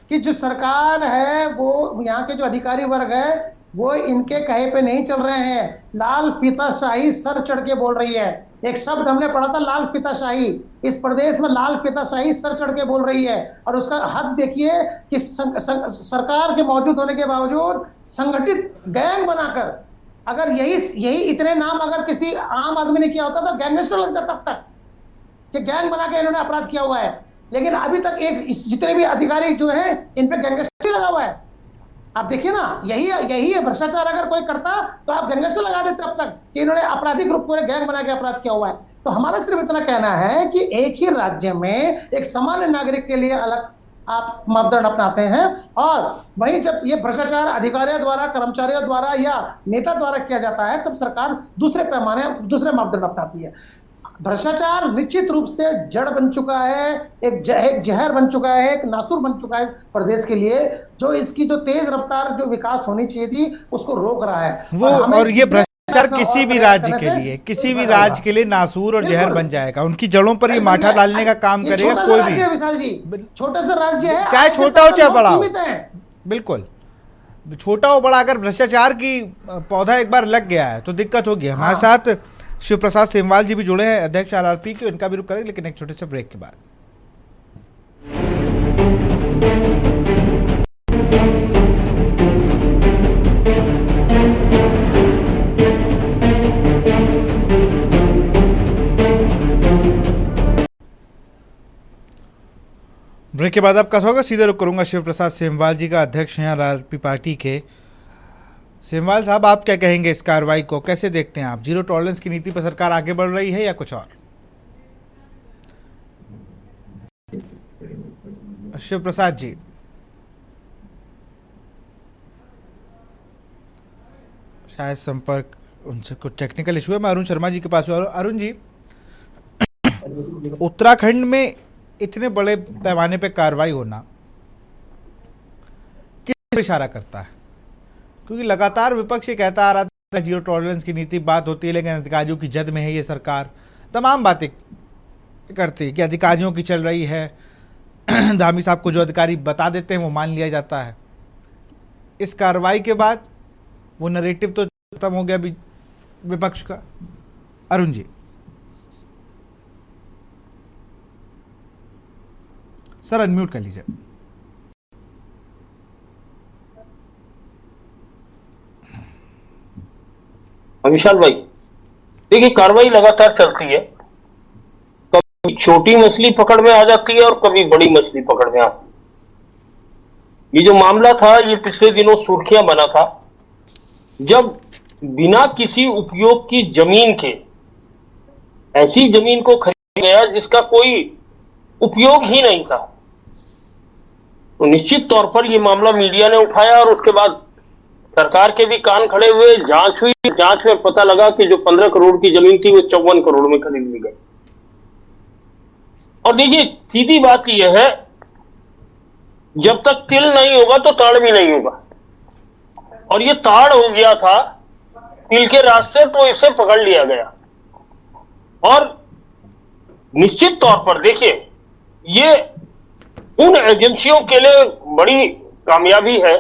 कि जो सरकार है वो यहाँ के जो अधिकारी वर्ग है वो इनके कहे पे नहीं चल रहे हैं, लाल फीताशाही सर चढ़ के बोल रही है। एक शब्द हमने पढ़ा था लाल फीताशाही, इस प्रदेश में लाल फीताशाही सर चढ़ के बोल रही है। और उसका हद देखिए कि सरकार के मौजूद होने के बावजूद संगठित गैंग बनाकर, अगर यही इतने नाम अगर किसी आम आदमी ने किया होता तो गैंगस्टर लग जाता तब तक कि गैंग बना के इन्होंने अपराध किया हुआ है। लेकिन अभी तक जितने भी अधिकारी जो है इन पे गैंगस्टर लगा हुआ है। आप देखिए ना, यही है भ्रष्टाचार। अगर कोई करता तो आप गैंगस्टर लगा देते अब तक कि इन्होंने आपराधिक रूप पूरे गैंग बना के अपराध किया हुआ है। तो हमारा सिर्फ इतना कहना है कि एक ही राज्य में एक सामान्य नागरिक के लिए अलग आप मापदंड अपनाते हैं, और वहीं जब ये भ्रष्टाचार अधिकारियों द्वारा, कर्मचारियों द्वारा या नेता द्वारा किया जाता है तब सरकार दूसरे पैमाने, दूसरे मापदंड अपनाती है। भ्रष्टाचार निश्चित रूप से जड़ बन चुका है, एक जहर बन चुका है, एक नासुर बन चुका है प्रदेश के लिए, जो इसकी जो तेज रफ्तार जो विकास होनी चाहिए थी उसको रोक रहा है। वो और ये भ्रष्टाचार किसी भी राज्य के लिए, किसी भी राज्य के लिए नासूर और जहर बन जाएगा। उनकी जड़ों पर ये माठा डालने का काम करेगा कोई भी, विशाल जी, छोटा सा राज्य है, चाहे छोटा हो चाहे बड़ा हो। बिल्कुल, छोटा हो बड़ा, अगर भ्रष्टाचार की पौधा एक बार लग गया है तो दिक्कत होगी। हमारे साथ शिव प्रसाद सेमवाल जी भी जुड़े हैं, अध्यक्ष आरआरपी के, इनका भी रुख करेंगे लेकिन एक छोटे से ब्रेक के बाद। ब्रेक के बाद आपका स्वागत। सीधे रुख करूंगा शिव प्रसाद सेमवाल जी का, अध्यक्ष हैं आरआरपी पार्टी के। सेमवाल साहब, आप क्या कहेंगे इस कार्रवाई को, कैसे देखते हैं आप? जीरो टॉलरेंस की नीति पर सरकार आगे बढ़ रही है या कुछ और? शिव प्रसाद जी, शायद संपर्क उनसे कुछ टेक्निकल इशू है। मैं अरुण शर्मा जी के पास हूँ। अरुण जी, उत्तराखंड में इतने बड़े पैमाने पे कार्रवाई होना किस इशारा करता है? क्योंकि लगातार विपक्ष ये कहता आ रहा था जीरो टॉलरेंस की नीति बात होती है, लेकिन अधिकारियों की जद में है ये सरकार, तमाम बातें करती है कि अधिकारियों की चल रही है। धामी साहब को जो अधिकारी बता देते हैं वो मान लिया जाता है। इस कार्रवाई के बाद वो नरेटिव तो खत्म हो गया विपक्ष का। अरुण जी, सर अनम्यूट कर लीजिए। विशाल भाई, देखिए कार्रवाई लगातार चलती है, कभी छोटी मछली पकड़ में आ जाती है और कभी बड़ी मछली पकड़ में आती है। ये जो मामला था ये पिछले दिनों सुर्खियां बना था, जब बिना किसी उपयोग की जमीन के ऐसी जमीन को खरीदा गया जिसका कोई उपयोग ही नहीं था, तो निश्चित तौर पर ये मामला मीडिया ने उठाया और उसके बाद सरकार के भी कान खड़े हुए, जांच हुई। जांच में पता लगा कि जो 15 करोड़ की जमीन थी वो 54 करोड़ में खरीद ली गई। और देखिए सीधी बात यह है, जब तक तिल नहीं होगा तो ताड़ भी नहीं होगा, और ये ताड़ हो गया था तिल के रास्ते, तो इसे पकड़ लिया गया। और निश्चित तौर पर देखिए ये उन एजेंसियों के लिए बड़ी कामयाबी है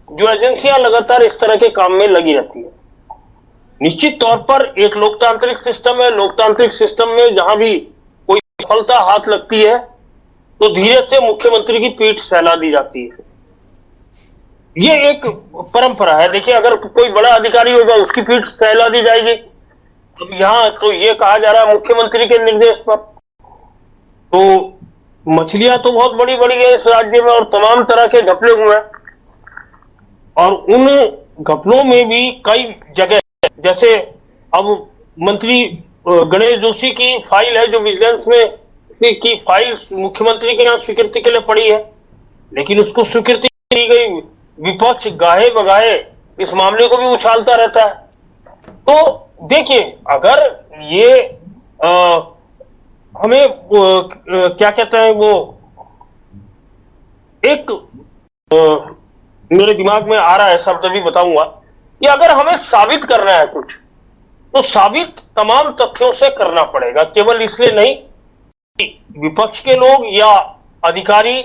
जो एजेंसियां लगातार इस तरह के काम में लगी रहती है। निश्चित तौर पर एक लोकतांत्रिक सिस्टम है, लोकतांत्रिक सिस्टम में जहां भी कोई सफलता हाथ लगती है तो धीरे से मुख्यमंत्री की पीठ सहला दी जाती है। ये एक परंपरा है। देखिए अगर कोई बड़ा अधिकारी होगा उसकी पीठ सहला दी जाएगी। अब यहां तो ये कहा जा रहा है मुख्यमंत्री के निर्देश पर, तो मछलियां तो बहुत बड़ी बड़ी है इस राज्य में और तमाम तरह के घपले हुए हैं। और उन घपलों में भी कई जगह, जैसे अब मंत्री गणेश जोशी की फाइल है जो विजिलेंस में की फाइल मुख्यमंत्री के यहाँ स्वीकृति के लिए पड़ी है, लेकिन उसको स्वीकृति दी गई। विपक्ष गाहे बगाहे इस मामले को भी उछालता रहता है। तो देखिए अगर ये हमें क्या कहते हैं वो एक मेरे दिमाग में आ रहा है शब्द, भी बताऊंगा कि अगर हमें साबित करना है कुछ तो साबित तमाम तथ्यों से करना पड़ेगा। केवल इसलिए नहीं कि विपक्ष के लोग या अधिकारी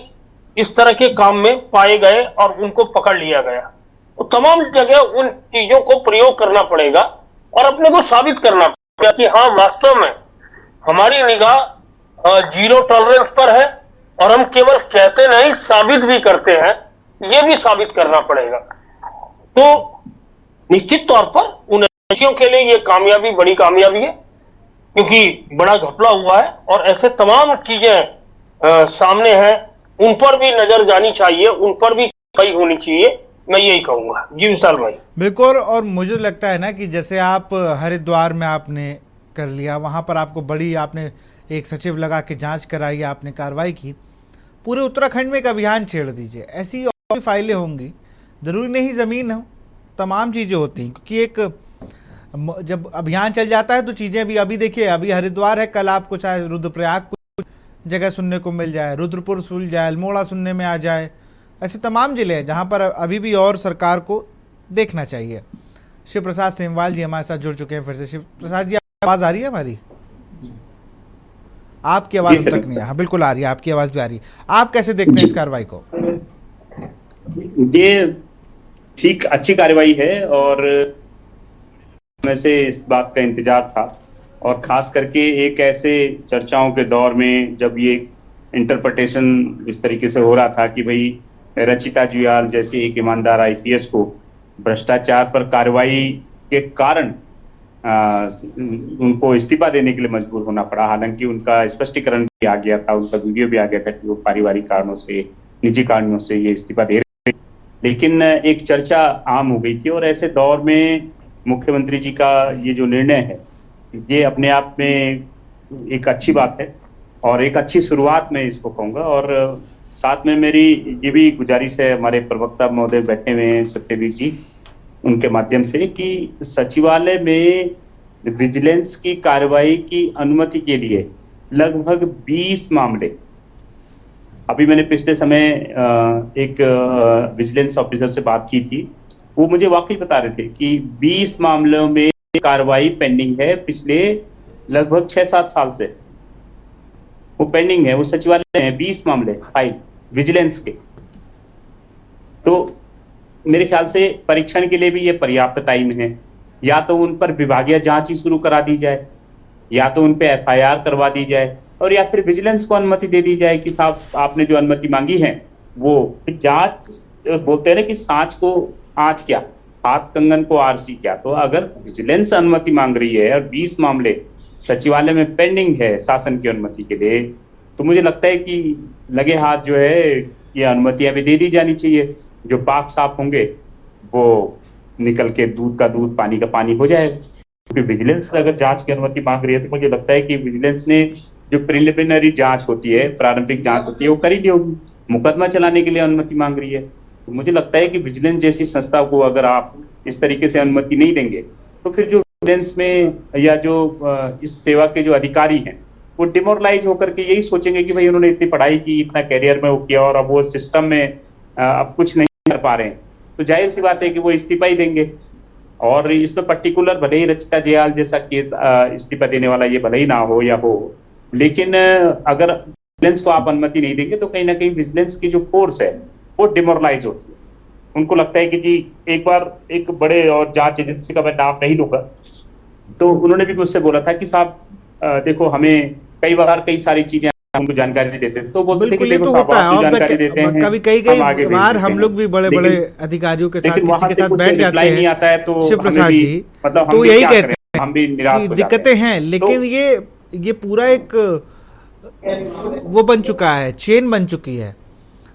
इस तरह के काम में पाए गए और उनको पकड़ लिया गया, तो तमाम जगह उन चीजों को प्रयोग करना पड़ेगा और अपने को साबित करना पड़ेगा कि हाँ वास्तव में हमारी निगाह जीरो टॉलरेंस पर है और हम केवल कहते नहीं साबित भी करते हैं, ये भी साबित करना पड़ेगा। तो निश्चित तौर पर उन एजेंसियों के लिए ये कामयाबी बड़ी कामयाबी है, क्योंकि बड़ा घपला हुआ है और ऐसे तमाम चीजें सामने हैं, उन पर भी नजर जानी चाहिए, उन पर भी कार्रवाई होनी चाहिए, मैं यही कहूंगा। जी विशाल भाई। बिल्कुल। और मुझे लगता है ना कि जैसे आप हरिद्वार में आपने कर लिया, वहाँ पर आपको बड़ी आपने एक सचिव लगा के जांच कराई, आपने कार्रवाई की, पूरे उत्तराखंड में एक अभियान छेड़ दीजिए। ऐसी और भी फाइलें होंगी, जरूरी नहीं ज़मीन हो, तमाम चीज़ें होती हैं, क्योंकि एक जब अभियान चल जाता है तो चीज़ें भी, अभी देखिए अभी हरिद्वार है, कल आपको चाहे रुद्रप्रयाग कुछ जगह सुनने को मिल जाए, रुद्रपुर सुन जाए, अल्मोड़ा सुनने में आ जाए। ऐसे तमाम जिले हैं जहाँ पर अभी भी और सरकार को देखना चाहिए। शिव प्रसाद सेमवाल जी हमारे साथ जुड़ चुके हैं फिर से। शिव प्रसाद जी आवाज़ आ रही है हमारी? आपकी आवाज़ तक नहीं है। हाँ बिल्कुल आ रही है, आपकी आवाज़ भी आ रही है। आप कैसे देखते हैं इस कार्रवाई को? ये ठीक अच्छी कार्रवाई है और में से इस बात का इंतजार था, और खास करके एक ऐसे चर्चाओं के दौर में जब ये इंटरप्रिटेशन इस तरीके से हो रहा था कि भाई रचिता जुयाल जैसी एक ईमानदार आईपीएस को भ्रष्टाचार पर कार्रवाई के कारण उनको इस्तीफा देने के लिए मजबूर होना पड़ा। हालांकि उनका स्पष्टीकरण भी आ गया था, उनका वीडियो भी आ गया था कि वो पारिवारिक कारणों से, निजी कारणों से ये इस्तीफा दे रहे थे, लेकिन एक चर्चा आम हो गई थी। और ऐसे दौर में मुख्यमंत्री जी का ये जो निर्णय है ये अपने आप में एक अच्छी बात है और एक अच्छी शुरुआत मैं इसको कहूँगा। और साथ में मेरी ये भी गुजारिश है, हमारे प्रवक्ता महोदय बैठे हुए हैं सत्यवीर जी, उनके माध्यम से, कि सचिवालय में विजिलेंस की कार्रवाई की अनुमति के लिए लगभग 20 मामले, अभी मैंने पिछले समय एक विजिलेंस ऑफिसर से बात की थी, वो मुझे वाकई बता रहे थे कि 20 मामलों में कार्रवाई पेंडिंग है, पिछले लगभग 6-7 साल से वो पेंडिंग है। वो सचिवालय में 20 मामले फाइल विजिलेंस के। तो मेरे ख्याल से परीक्षण के लिए भी ये पर्याप्त टाइम है। या तो उन पर विभागीय जांच ही शुरू करा दी जाए, या तो उन पे एफआईआर करवा दी जाए, और या फिर विजिलेंस को अनुमति दे दी जाए कि साहब आपने जो अनुमति मांगी है वो जांच, बोलते हैं कि सांच को आंच क्या, हाथ कंगन को आरसी क्या। तो अगर विजिलेंस अनुमति मांग रही है और 20 मामले सचिवालय में पेंडिंग है शासन की अनुमति के लिए, तो मुझे लगता है कि लगे हाथ जो है ये अनुमतियां भी दे दी जानी चाहिए। जो पाक साफ होंगे वो निकल के दूध का दूध, पानी का पानी हो जाएगा। क्योंकि विजिलेंस अगर जांच की अनुमति मांग रही है तो मुझे लगता है कि विजिलेंस ने जो प्रिलिमिनरी जांच होती है, प्रारंभिक जांच होती है, वो करी ली होगी। मुकदमा चलाने के लिए अनुमति मांग रही है। तो मुझे लगता है कि विजिलेंस जैसी संस्था को अगर आप इस तरीके से अनुमति नहीं देंगे तो फिर जो विजिलेंस में या जो इस सेवा के जो अधिकारी हैं वो डिमोरलाइज होकर के यही सोचेंगे कि भाई उन्होंने इतनी पढ़ाई की, इतना कैरियर में वो किया और अब वो सिस्टम में अब कुछ नहीं कर पा रहे हैं, तो जाहिर सी बात है कि वो इस्तीफा ही देंगे। और इसमें पर्टिकुलर भले ही रचिता जयाल जैसा केस इस्तीफा देने वाला ये भले ही ना हो या हो, लेकिन अगर विजिलेंस को आप अनुमति नहीं देंगे तो कहीं ना कहीं विजिलेंस की जो फोर्स है वो डिमोरलाइज होती है। उनको लगता है कि जी एक बार एक बड़े और जांच एजेंसी का मैं नाम नहीं लूंगा, तो उन्होंने भी मुझसे बोला था कि साहब देखो हमें कई सारी चीजें उनको जानकारी देते हैं, तो बोलते थे कि देखो साहब आप जानकारी देते हैं, कभी कई बार हम लोग भी बड़े बड़े अधिकारियों के साथ किसी के साथ बैठ जाते हैं नहीं आता है, तो शिव प्रसाद जी मतलब तो यही कहते हैं हम भी निराश हो जाते हैं। दिक्कतें हैं, लेकिन ये पूरा एक वो बन चुका है, चेन बन चुकी है।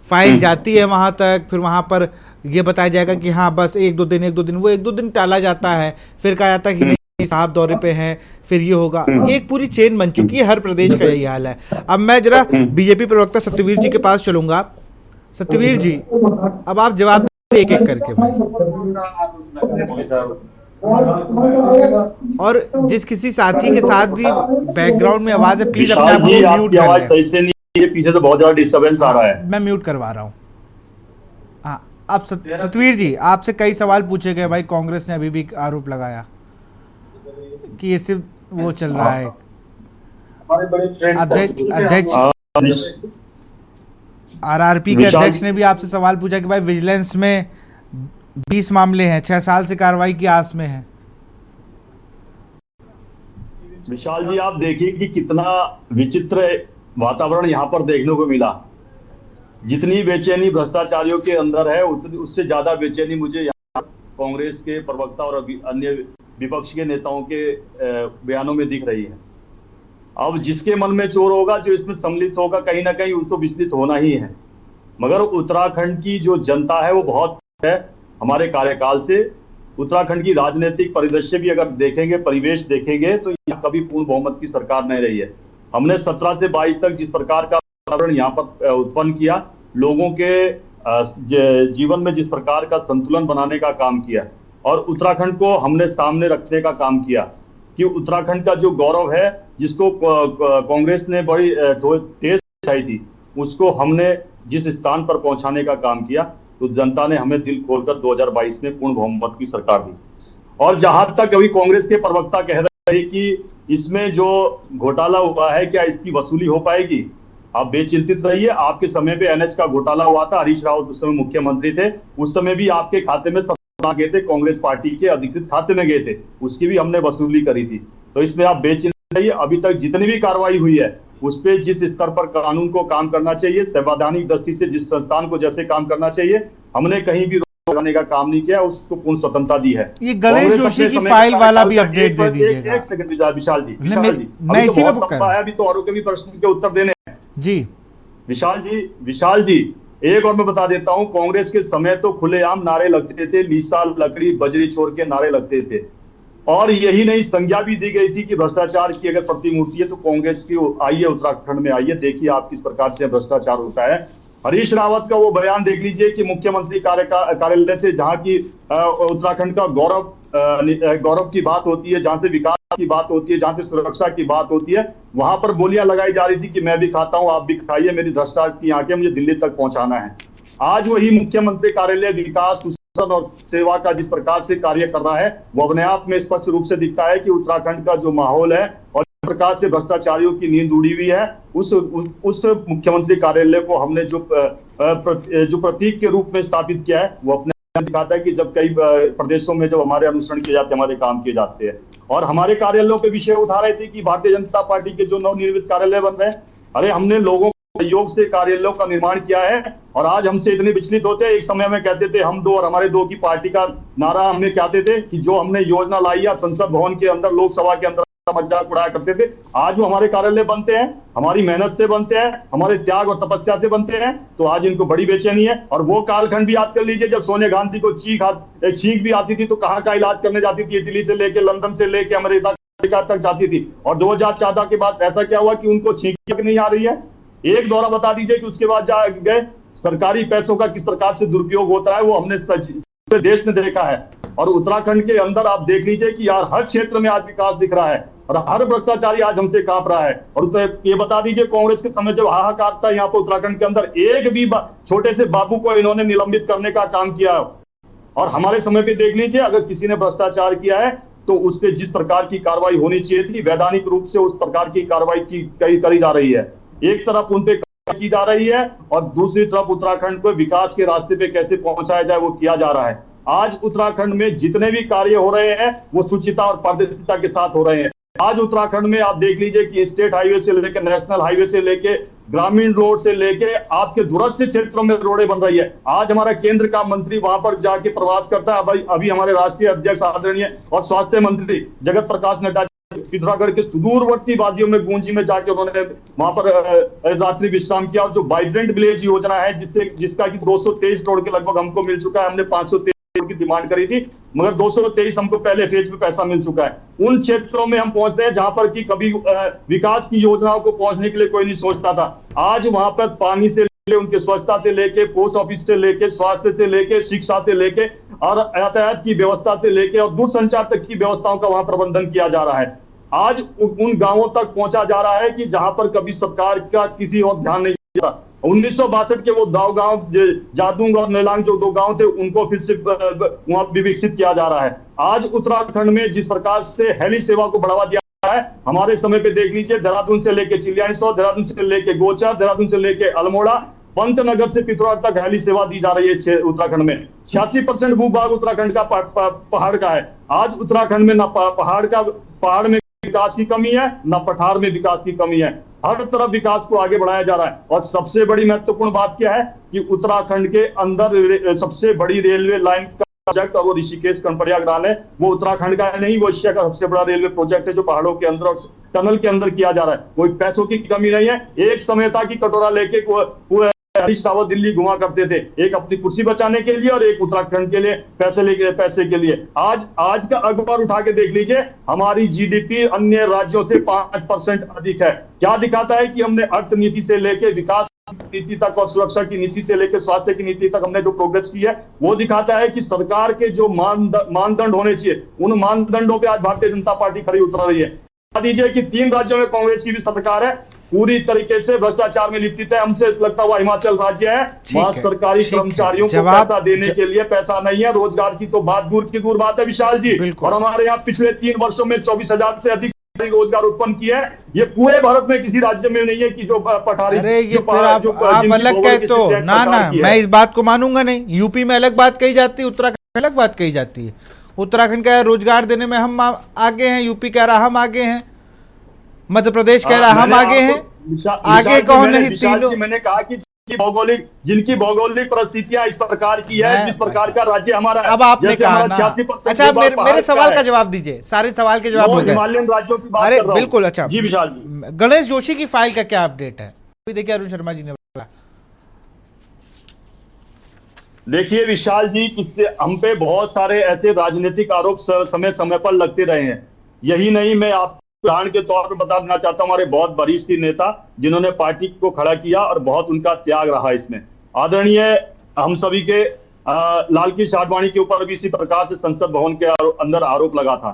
फाइल जाती है वहां तक, फिर वहां पर ये बताया जाएगा कि हाँ बस एक दो दिन वो एक दो दिन टाला जाता है, फिर कहा जाता है कि नहीं साहब दौरे पे हैं, फिर ये होगा। ये एक पूरी चेन बन चुकी है, हर प्रदेश का यही हाल है। अब मैं जरा बीजेपी प्रवक्ता सत्यवीर जी के पास चलूंगा। सत्यवीर जी, अब आप जवाब दें एक एक करके भाई। और जिस किसी साथी के साथ भी बैकग्राउंड में आवाज है, प्लीज अपने आप को म्यूट कर लें। सही से नहीं, ये पीछे से बहुत ज्यादा डिस्टर्बेंस आ रहा है। मैं म्यूट करवा रहा हूँ। हाँ, अब सतवीर जी, आपसे कई सवाल पूछे गए भाई। कांग्रेस ने अभी भी आरोप लगाया कि ये सिर्फ वो चल रहा है, अध्यक्ष आरआरपी के अध्यक्ष ने भी आपसे सवाल पूछा कि भाई विजिलेंस में 20 मामले हैं, 6 साल से कार्रवाई की आस में है। विशाल जी, आप देखिए कि कितना विचित्र वातावरण यहाँ पर देखने को मिला। जितनी बेचैनी भ्रष्टाचारियों के अंदर है, उससे ज्यादा बेचैनी मुझे यहाँ कांग्रेस के प्रवक्ता और अन्य विपक्ष के नेताओं के बयानों में दिख रही है। अब जिसके मन में चोर होगा, जो इसमें सम्मिलित होगा, कहीं ना कहीं उसको विचलित होना ही है। मगर उत्तराखंड की जो जनता है वो बहुत है हमारे कार्यकाल से। उत्तराखंड की राजनीतिक परिदृश्य भी अगर देखेंगे, परिवेश देखेंगे, तो यहाँ कभी पूर्ण बहुमत की सरकार नहीं रही है। हमने 17 से 22 तक जिस प्रकार का वातावरण यहाँ पर उत्पन्न किया, लोगों के जीवन में जिस प्रकार का संतुलन बनाने का काम किया, और उत्तराखंड को हमने सामने रखने का काम किया कि उत्तराखंड का जो गौरव है, जिसको कांग्रेस ने बड़ी तेज उठाई थी, उसको हमने जिस स्थान पर पहुंचाने का काम किया, तो जनता ने हमें दिल खोलकर 2022 में पूर्ण बहुमत की सरकार दी। और जहां तक अभी कांग्रेस के प्रवक्ता कह रहे हैं कि इसमें जो घोटाला हुआ है, क्या इसकी वसूली हो पाएगी, आप बेचिंतित रहिए। आपके समय पे एनएच का घोटाला हुआ था, हरीश रावत उस समय मुख्यमंत्री थे, उस समय भी आपके खाते में गए थे, कांग्रेस पार्टी के अधिकृत खाते में गए थे, उसकी भी हमने वसूली करी थी। तो इसमें आप बेचिंतित रहिए। अभी तक जितनी भी कार्रवाई हुई है, उस पे जिस स्तर पर कानून को काम करना चाहिए, संवैधानिक दृष्टि से जिस संस्थान को जैसे काम करना चाहिए, हमने कहीं भी रोक लगाने का काम नहीं किया, उसको पूर्ण स्वतंत्रता दी है। ये गणेश जोशी की फाइल वाला भी अपडेट दे दीजिएगा। एक सेकंड विशाल जी, मैं इसी में अभी तो औरों के भी प्रश्न के उत्तर देने हैं जी। विशाल जी, एक और मैं बता देता हूं, कांग्रेस के समय तो खुलेआम नारे लगते थे, लीसा लकड़ी बजरी छोड़ के नारे लगते थे, और यही नहीं, संज्ञा भी दी गई थी कि भ्रष्टाचार की अगर प्रतिमूर्ति है तो कांग्रेस की आइए, उत्तराखंड में आइए, देखिए आप किस प्रकार से भ्रष्टाचार होता है। हरीश रावत का वो बयान देख लीजिए कि मुख्यमंत्री कार्यालय से जहां की उत्तराखंड का गौरव की बात होती है, जहां से विकास की बात होती है, जहां से सुरक्षा की बात होती है, वहां पर बोलियां लगाई जा रही थी कि मैं भी खाता हूं, आप भी खाइए, मेरी भ्रष्टाचार की आंखें, मुझे दिल्ली तक पहुंचाना है। आज वही मुख्यमंत्री कार्यालय विकास और सेवा का जिस प्रकार से कार्य कर रहा है, वो अपने आप में स्पष्ट रूप से दिखता है कि उत्तराखंड का जो माहौल है और जिस प्रकार से भ्रष्टाचारियों की नींद उड़ी हुई है, उस मुख्यमंत्री कार्यालय को हमने जो प्रतीक के रूप में स्थापित किया है, वो अपने दिखाता है कि जब कई प्रदेशों में जब हमारे अनुसरण किए जाते हैं, हमारे काम किए जाते हैं। और हमारे कार्यालयों पे विषय उठा रहे थे कि भारतीय जनता पार्टी के जो नवनिर्मित कार्यालय बन रहे हैं, अरे हमने लोगों सहयोग से कार्यालयों का निर्माण किया है, और आज हमसे इतने विचलित होते हैं। एक समय में कहते थे हम दो और हमारे दो की पार्टी का नारा हमने कहते थे कि जो हमने योजना लाई है संसद भवन के अंदर, लोकसभा के अंदर मजाक उड़ाया करते थे, आज वो हमारे कार्यालय बनते हैं, हमारी मेहनत से बनते हैं, हमारे त्याग और तपस्या से बनते हैं, तो आज इनको बड़ी बेचैनी है। और वो कालखंड भी याद कर लीजिए जब सोनिया गांधी को छींक भी आती थी तो कहाँ का इलाज करने जाती थी, इटली से लेके, लंदन से लेके अमेरिका तक जाती थी। और 2014 के बाद ऐसा क्या हुआ कि उनको छींक नहीं आ रही है? एक दौरा बता दीजिए कि उसके बाद गए सरकारी पैसों का किस प्रकार से दुरुपयोग होता है वो हमने पूरे देश में देखा है। और उत्तराखंड के अंदर आप देख लीजिए कि यार हर क्षेत्र में आज विकास दिख रहा है और हर भ्रष्टाचारी आज हमसे कांप रहा है। और तो ये बता दीजिए, कांग्रेस के समय जब हाहाकार था यहाँ पर उत्तराखंड के अंदर, एक भी छोटे से बाबू को इन्होंने निलंबित करने का काम किया। और हमारे समय पे देख लीजिए, अगर किसी ने भ्रष्टाचार किया है तो उस पर जिस प्रकार की कार्रवाई होनी चाहिए थी, वैधानिक रूप से उस प्रकार की कार्रवाई करी जा रही है। एक तरफ उन पे की जा रही है और दूसरी तरफ उत्तराखंड को विकास के रास्ते पे कैसे पहुंचाया जाए वो किया जा रहा है। आज उत्तराखंड में जितने भी कार्य हो रहे हैं वो शुचिता और पारदर्शिता के साथ हो रहे हैं। आज उत्तराखंड में आप देख लीजिए कि स्टेट हाईवे से लेकर नेशनल हाईवे से लेके ग्रामीण रोड से लेके आपके दूरस्थ क्षेत्रों में रोडें बन रही है। आज हमारा केंद्र का मंत्री वहां पर जाके प्रवास करता है। अभी हमारे राष्ट्रीय अध्यक्ष आदरणीय और स्वास्थ्य मंत्री जगत प्रकाश नड्डा पिथौरागढ़ के सुदूरवर्ती वादियों में गूंजी में जाके उन्होंने वहां पर रात्रि विश्राम किया। और जो वाइब्रेंट विलेज योजना है जिसका कि 223 करोड़ के लगभग हमको मिल चुका है, हमने 523 करोड़ की डिमांड करी थी मगर 223 हमको पहले फेज में पैसा मिल चुका है। उन क्षेत्रों में हम पहुंचते हैं जहां पर कि कभी विकास की योजनाओं को पहुंचने के लिए कोई नहीं सोचता था। आज वहां पर पानी से उनके स्वच्छता से लेके, पोस्ट ऑफिस से लेके, स्वास्थ्य से लेके, शिक्षा से लेके और यातायात की व्यवस्था से लेके और दूरसंचार तक की व्यवस्थाओं का वहां प्रबंधन किया जा रहा है। आज उन गांवों तक पहुंचा जा रहा है कि जहां पर कभी सरकार का किसी और ध्यान नहीं दिया। 1962 के वो गांव जादूंग और नेलांग जो 2 गांव थे उनको फिर से वहां विकसित किया जा रहा है। आज उत्तराखंड में जिस प्रकार से हेली सेवा को बढ़ावा दिया है, हमारे समय पे देख लीजिए, देहरादून से लेके चिलियासौर, देहरादून से लेके गोचर, देहरादून से लेके अल्मोड़ा, पंतनगर से पिथौरागढ़ तक हेली सेवा दी जा रही है उत्तराखंड में। 86% भूभाग उत्तराखंड का पहाड़ का है। आज उत्तराखंड में न पहाड़ में विकास की कमी है, न पठार में विकास की कमी है। हर तरफ विकास को आगे बढ़ाया जा रहा है। और सबसे बड़ी महत्वपूर्ण बात क्या है कि उत्तराखंड के अंदर सबसे बड़ी रेलवे लाइन का प्रोजेक्ट और वो ऋषिकेश कर्णप्रयाग है, वो उत्तराखंड का नहीं, वो एशिया का सबसे बड़ा रेलवे प्रोजेक्ट है जो पहाड़ों के अंदर और टनल के अंदर किया जा रहा है। कोई पैसों की कमी नहीं है। एक समय था कि कटोरा लेके हरीश रावत दिल्ली घुमा करते थे, एक अपनी कुर्सी बचाने के लिए और एक उत्तराखंड के लिए पैसे के लिए। आज का अखबार उठा के देख लीजिए, हमारी जीडीपी अन्य राज्यों से 5% अधिक है। क्या दिखाता है कि हमने अर्थ नीति से लेके विकास नीति तक और सुरक्षा की नीति से लेकर स्वास्थ्य की नीति तक हमने जो प्रोग्रेस की है वो दिखाता है कि सरकार के जो मानदंड होने चाहिए उन मानदंडों पे आज भारतीय जनता पार्टी खड़ी उतर रही है। बता दीजिए कि 3 राज्यों में कांग्रेस की भी सरकार है, पूरी तरीके से भ्रष्टाचार में लिप्त है। हमसे लगता हुआ हिमाचल राज्य है, वहां सरकारी कर्मचारियों को पैसा देने के लिए पैसा नहीं है। रोजगार की तो बात दूर बात है विशाल जी। और हमारे यहाँ पिछले 3 वर्षों में 24,000 से अधिक रोजगार उत्पन्न किया है। ये पूरे भारत में किसी राज्य में नहीं है कि जो पठारी। अरे ये फिर आप अलग कहे तो ना मैं इस बात को मानूंगा नहीं। यूपी में अलग बात कही जाती है, उत्तराखंड में अलग बात कही जाती है। उत्तराखंड का रोजगार देने में हम आगे हैं, यूपी कह रहा हम आगे हैं, मध्य प्रदेश कह रहा हम आगे हैं, आगे कौन नहीं? तीनों। मैंने कहा कि जिनकी भौगोलिक परिस्थितियां इस प्रकार की है, जिस प्रकार का राज्य हमारा है। अब आपने कहा ना, अच्छा मेरे सवाल का जवाब दीजिए, सारे सवाल के जवाब हो गए। हिमालयन राज्यों की बात अरे कर रहा हूं। बिल्कुल। अच्छा जी विशाल जी, गणेश जोशी की फाइल का क्या अपडेट है? देखिए अरुण शर्मा जी ने बताया। देखिए विशाल जी, हम पे बहुत सारे ऐसे राजनीतिक आरोप समय समय पर लगते रहे हैं। यही नहीं, मैं आप उदाहरण के तौर पर बता देना चाहता हूं, हमारे बहुत वरिष्ठ नेता जिन्होंने पार्टी को खड़ा किया और बहुत उनका त्याग रहा इसमें। आदरणीय हम सभी के लाल कृष्ण आडवाणी के ऊपर भी इसी प्रकार से संसद भवन के अंदर आरोप लगा था।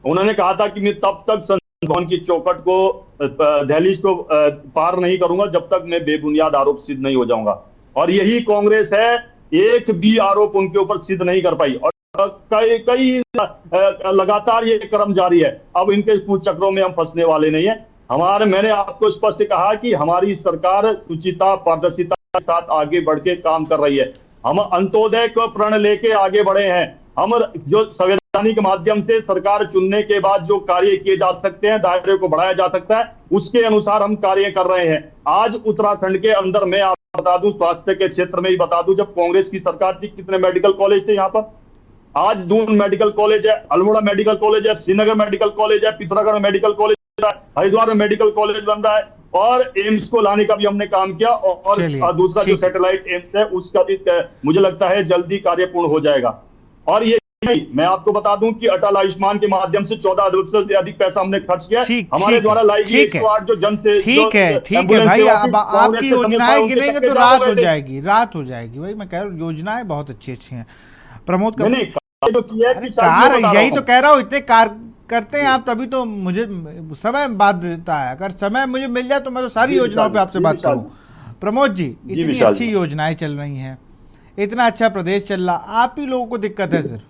उन्होंने कहा था कि मैं तब तक संसद भवन की चौखट को, दहलीज को पार नहीं करूंगा जब तक मैं बेबुनियाद आरोप सिद्ध नहीं हो जाऊंगा। और यही कांग्रेस है, एक भी आरोप उनके ऊपर सिद्ध नहीं कर पाई और कई लगातार ये क्रम जारी है। अब इनके चक्रों में हम फंसने वाले नहीं है। मैंने आपको स्पष्ट कहा कि हमारी सरकार सुचिता पारदर्शिता के साथ आगे बढ़ के काम कर रही है। हम अंत्योदय को प्रण लेके आगे बढ़े हैं। हम जो संवैधानिक माध्यम से सरकार चुनने के बाद जो कार्य किए जा सकते हैं, दायरे को बढ़ाया जा सकता है, उसके अनुसार हम कार्य कर रहे हैं। आज उत्तराखंड के अंदर मैं आपको बता दूं, स्वास्थ्य के क्षेत्र में ही बता दूं, जब कांग्रेस की सरकार थी कितने मेडिकल कॉलेज थे यहाँ पर? आज दून मेडिकल कॉलेज है, अल्मोड़ा मेडिकल कॉलेज है, श्रीनगर मेडिकल कॉलेज है, पिथौरागढ़ मेडिकल कॉलेज है, हरिद्वार में मेडिकल कॉलेज बन रहा है और एम्स को लाने का भी हमने काम किया। और दूसरा जो सैटेलाइट एम्स है उसका भी मुझे लगता है जल्दी कार्य पूर्ण हो जाएगा। और ये नहीं, मैं आपको बता दूं कि अटल आयुष्मान के माध्यम से 14 अरब से अधिक पैसा हमने खर्च किया। हमारे द्वारा लाई गई 108 जो जन से ठीक है भाई, अब आपकी योजनाएं गिनेंगे तो रात हो जाएगी भाई। मैं कह रहा हूँ योजनाएं बहुत अच्छी हैं। प्रमोद का यही तो कह रहा हूँ, इतने कार करते हैं आप, तभी तो मुझे समय बाद देता है। अगर समय मुझे मिल जाए तो मैं तो सारी योजनाओं पे आपसे बात करूं। प्रमोद जी, इतनी अच्छी योजनाएं चल रही हैं, इतना अच्छा प्रदेश चल रहा, आप ही लोगों को दिक्कत है। सिर्फ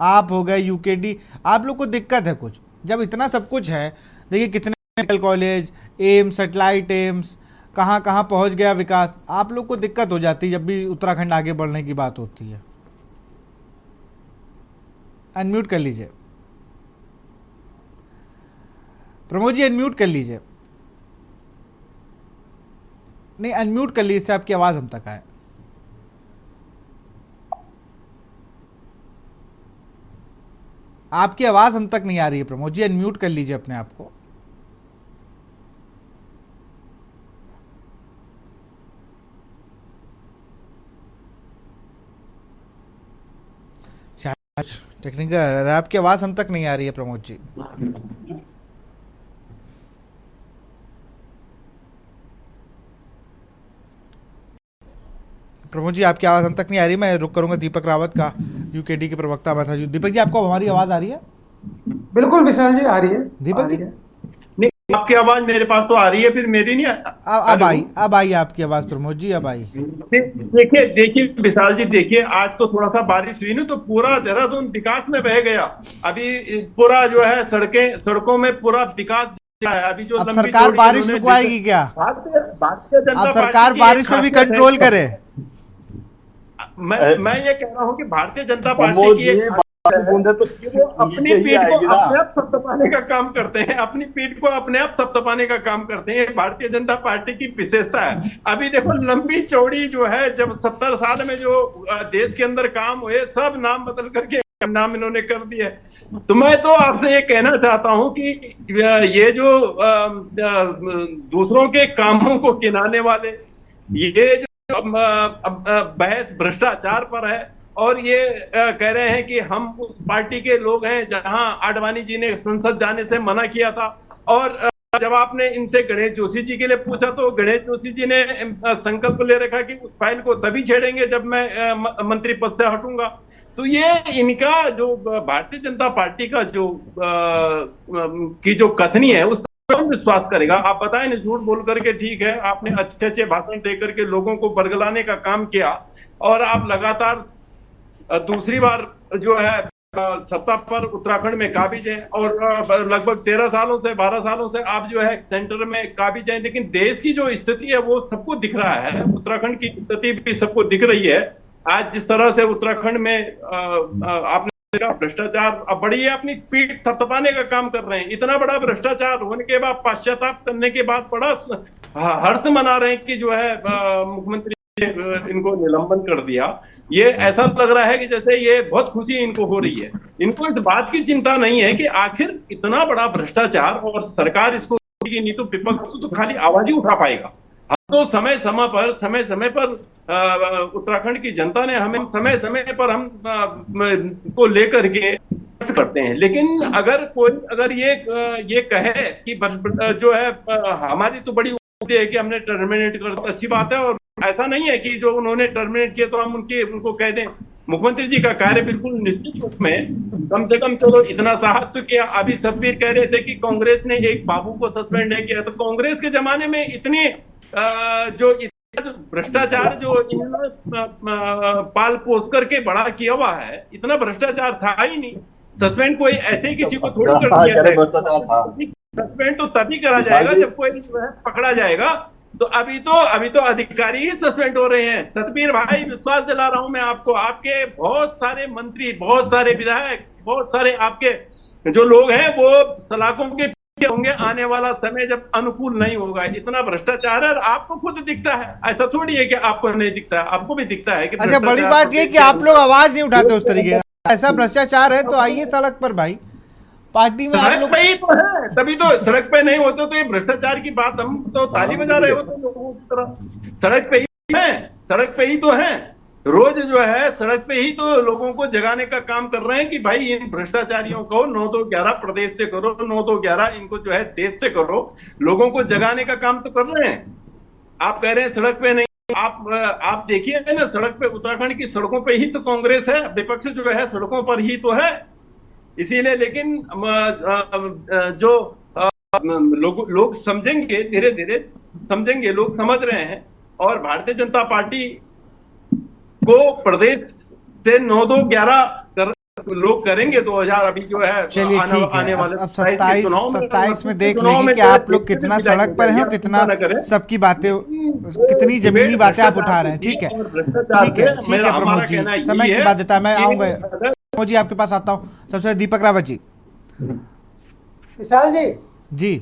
आप हो गए यूकेडी, आप लोग को दिक्कत है कुछ। जब इतना सब कुछ है, देखिए कितने medical college, AIIMS, satellite AIIMS, कहाँ कहाँ पहुँच गया विकास। आप लोग को दिक्कत हो जाती है जब भी उत्तराखंड आगे बढ़ने की बात होती है। अनम्यूट कर लीजिए प्रमोद जी, अनम्यूट कर लीजिए। नहीं, अनम्यूट कर लीजिए, इससे आपकी आवाज हम तक आए। आपकी आवाज हम तक नहीं आ रही है प्रमोद जी, अनम्यूट कर लीजिए अपने आप को। टेक्निकल, आपकी आवाज हम तक नहीं आ रही है प्रमोद जी। प्रमोद जी, आपकी आवाज हम तक नहीं आ रही। मैं रुक करूंगा दीपक रावत का, यूकेडी के प्रवक्ता बैठा। दीपक जी, आपको हमारी आवाज आ रही है? बिल्कुल विशाल जी, आ रही है दीपक जी। नहीं, आपकी आवाज मेरे पास तो आ रही है, फिर मेरी नहीं। अब आई आपकी आवाज प्रमोद जी, अब आई। देखिए विशाल जी, देखिए आज तो थोड़ा सा बारिश हुई ना, तो पूरा देहरादून विकास में बह गया। अभी पूरा जो है सड़कों में पूरा विकास है। अभी जो अब सरकार बारिश रुकवाएगी क्या? अब सरकार बारिश में भी कंट्रोल करे। मैं ये कह रहा हूँ कि भारतीय जनता पार्टी की वो अपनी पीठ को अपने आप थपथपाने का काम करते हैं, अपनी पीठ को अपने आप थपथपाने का काम करते हैं। भारतीय जनता पार्टी की विशेषता है। अभी देखो लंबी चौड़ी जो है, जब 70 साल में जो देश के अंदर काम हुए, सब नाम बदल करके नाम इन्होंने कर दिए। तो मैं तो आपसे ये कहना चाहता हूं कि ये जो दूसरों के कामों को किनाने वाले, ये जो बहस भ्रष्टाचार पर है, और ये कह रहे हैं कि हम उस पार्टी के लोग हैं जहां आडवाणी जी ने संसद जाने से मना किया था। और जब आपने इनसे गणेश जोशी जी के लिए पूछा तो गणेश जोशी जी ने संकल्प ले रखा कि उस फाइल को तभी छेड़ेंगे जब मैं मंत्री पद से हटूंगा। तो ये इनका जो भारतीय जनता पार्टी का जो की जो कथनी है, उस पर कौन विश्वास करेगा? आप बताएं ना, झूठ बोल करके ठीक है, आपने अच्छे अच्छे भाषण दे करके लोगों को बरगलाने का काम किया, और आप लगातार दूसरी बार जो है सत्ता पर उत्तराखंड में काबिज हैं, और लगभग 13 सालों से 12 सालों से आप जो है सेंटर में काबिज हैं। लेकिन देश की जो स्थिति है वो सबको दिख रहा है, उत्तराखंड की स्थिति भी सबको दिख रही है। आज जिस तरह से उत्तराखंड में आपने देखा भ्रष्टाचार अब बड़ी है, अपनी पीठ थपथपाने का काम कर रहे हैं। इतना बड़ा भ्रष्टाचार होने के बाद, पश्चाताप करने के बाद बड़ा हर्ष मना रहे हैं कि जो है मुख्यमंत्री ने इनको निलंबन कर दिया। ये ऐसा लग रहा है कि जैसे ये बहुत खुशी इनको हो रही है। इनको इस बात की चिंता नहीं है कि आखिर इतना बड़ा भ्रष्टाचार, और सरकार इसको नहीं तो विपक्ष तो खाली आवाज ही उठा पाएगा। हम तो समय समय पर उत्तराखंड की जनता ने हमें समय समय पर हम को लेकर के करते हैं। लेकिन अगर ये कहे कि जो है हमारी तो बड़ी उम्मीद है कि हमने टर्मिनेट कर, तो अच्छी बात है। और ऐसा नहीं है कि जो उन्होंने टर्मिनेट किया तो हम उनको कह दें। मुख्यमंत्री जी का कार्य बिल्कुल निश्चित रूप में कम से कम चलो इतना साहस तो किया। अभी सतबीर कह रहे थे कि कांग्रेस ने एक बाबू को सस्पेंड नहीं किया, तो कांग्रेस के जमाने में इतनी जो भ्रष्टाचार जो इन्होंने पाल पोस करके बड़ा किया हुआ है, इतना भ्रष्टाचार था ही नहीं। सस्पेंड कोई ऐसे किसी को थोड़ी कर दिया जाएगा। सस्पेंड तो तभी करा जाएगा जब कोई पकड़ा जाएगा। तो अभी तो अधिकारी ही सस्पेंड हो रहे हैं। सतबीर भाई, विश्वास दिला रहा हूं मैं आपको, आपके बहुत सारे मंत्री, बहुत सारे विधायक, बहुत सारे आपके जो लोग हैं वो सलाखों के होंगे आने वाला समय जब अनुकूल नहीं होगा। इतना भ्रष्टाचार है, आपको खुद दिखता है। ऐसा थोड़ी है कि आपको नहीं दिखता है, आपको भी दिखता है कि अच्छा, बड़ी बात ये कि आप लोग आवाज नहीं उठाते उस तरीके का। ऐसा भ्रष्टाचार है तो आइए सड़क पर भाई, पार्टी में आप लोग ही तो है, तभी तो सड़क पे नहीं होते तो ये भ्रष्टाचार की बात हम तो ताली बजा रहे होते लोगों की तरह। सड़क पे ही तो है। रोज जो है सड़क पे ही तो लोगों को जगाने का काम कर रहे हैं कि भाई इन भ्रष्टाचारियों को 9 तो 11 प्रदेश से करो, 9 तो 11 इनको जो है देश से करो। लोगों को जगाने का काम तो कर रहे हैं। आप कह रहे हैं सड़क पे नहीं, आप देखिए ना, सड़क पे उत्तराखंड की सड़कों पे ही तो कांग्रेस है, विपक्ष जो है सड़कों पर ही तो है। इसीलिए लेकिन जो लोग समझेंगे, धीरे धीरे समझेंगे, लोग समझ रहे हैं। और भारतीय जनता पार्टी को प्रदेश से 9 तो 11 लोग करेंगे 2000 अभी जो है। चलिए ठीक है, वाले अब 27 में देख लेंगे कि आप लोग कितना सड़क पर हैं और कितना सबकी बातें, कितनी जमीनी बातें आप उठा रहे हैं। ठीक है ठीक है ठीक है प्रमोद जी, समय की बाध्यता मैं आऊंगा। प्रमोद जी आपके पास आता हूँ। सबसे पहले दीपक रावत जी। विशाल जी जी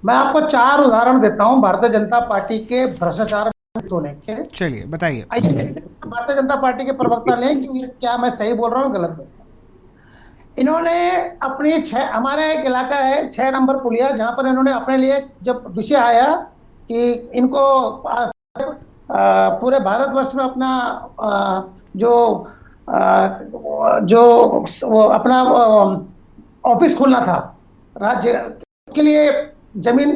मैं आपको 4 उदाहरण देता हूं भारतीय जनता पार्टी के भ्रष्टाचार होने के। चलिए बताइए। भारतीय जनता पार्टी के प्रवक्ता लें कि क्या मैं सही बोल रहा हूँ गलत बोल रहा हूं। इन्होंने अपनी हमारे एक इलाका है 6 नंबर पुलिया, जहां पर इन्होंने अपने लिए जब विषय आया कि इनको पूरे भारतवर्ष में अपना जो अपना ऑफिस खोलना था राज्य के लिए, जमीन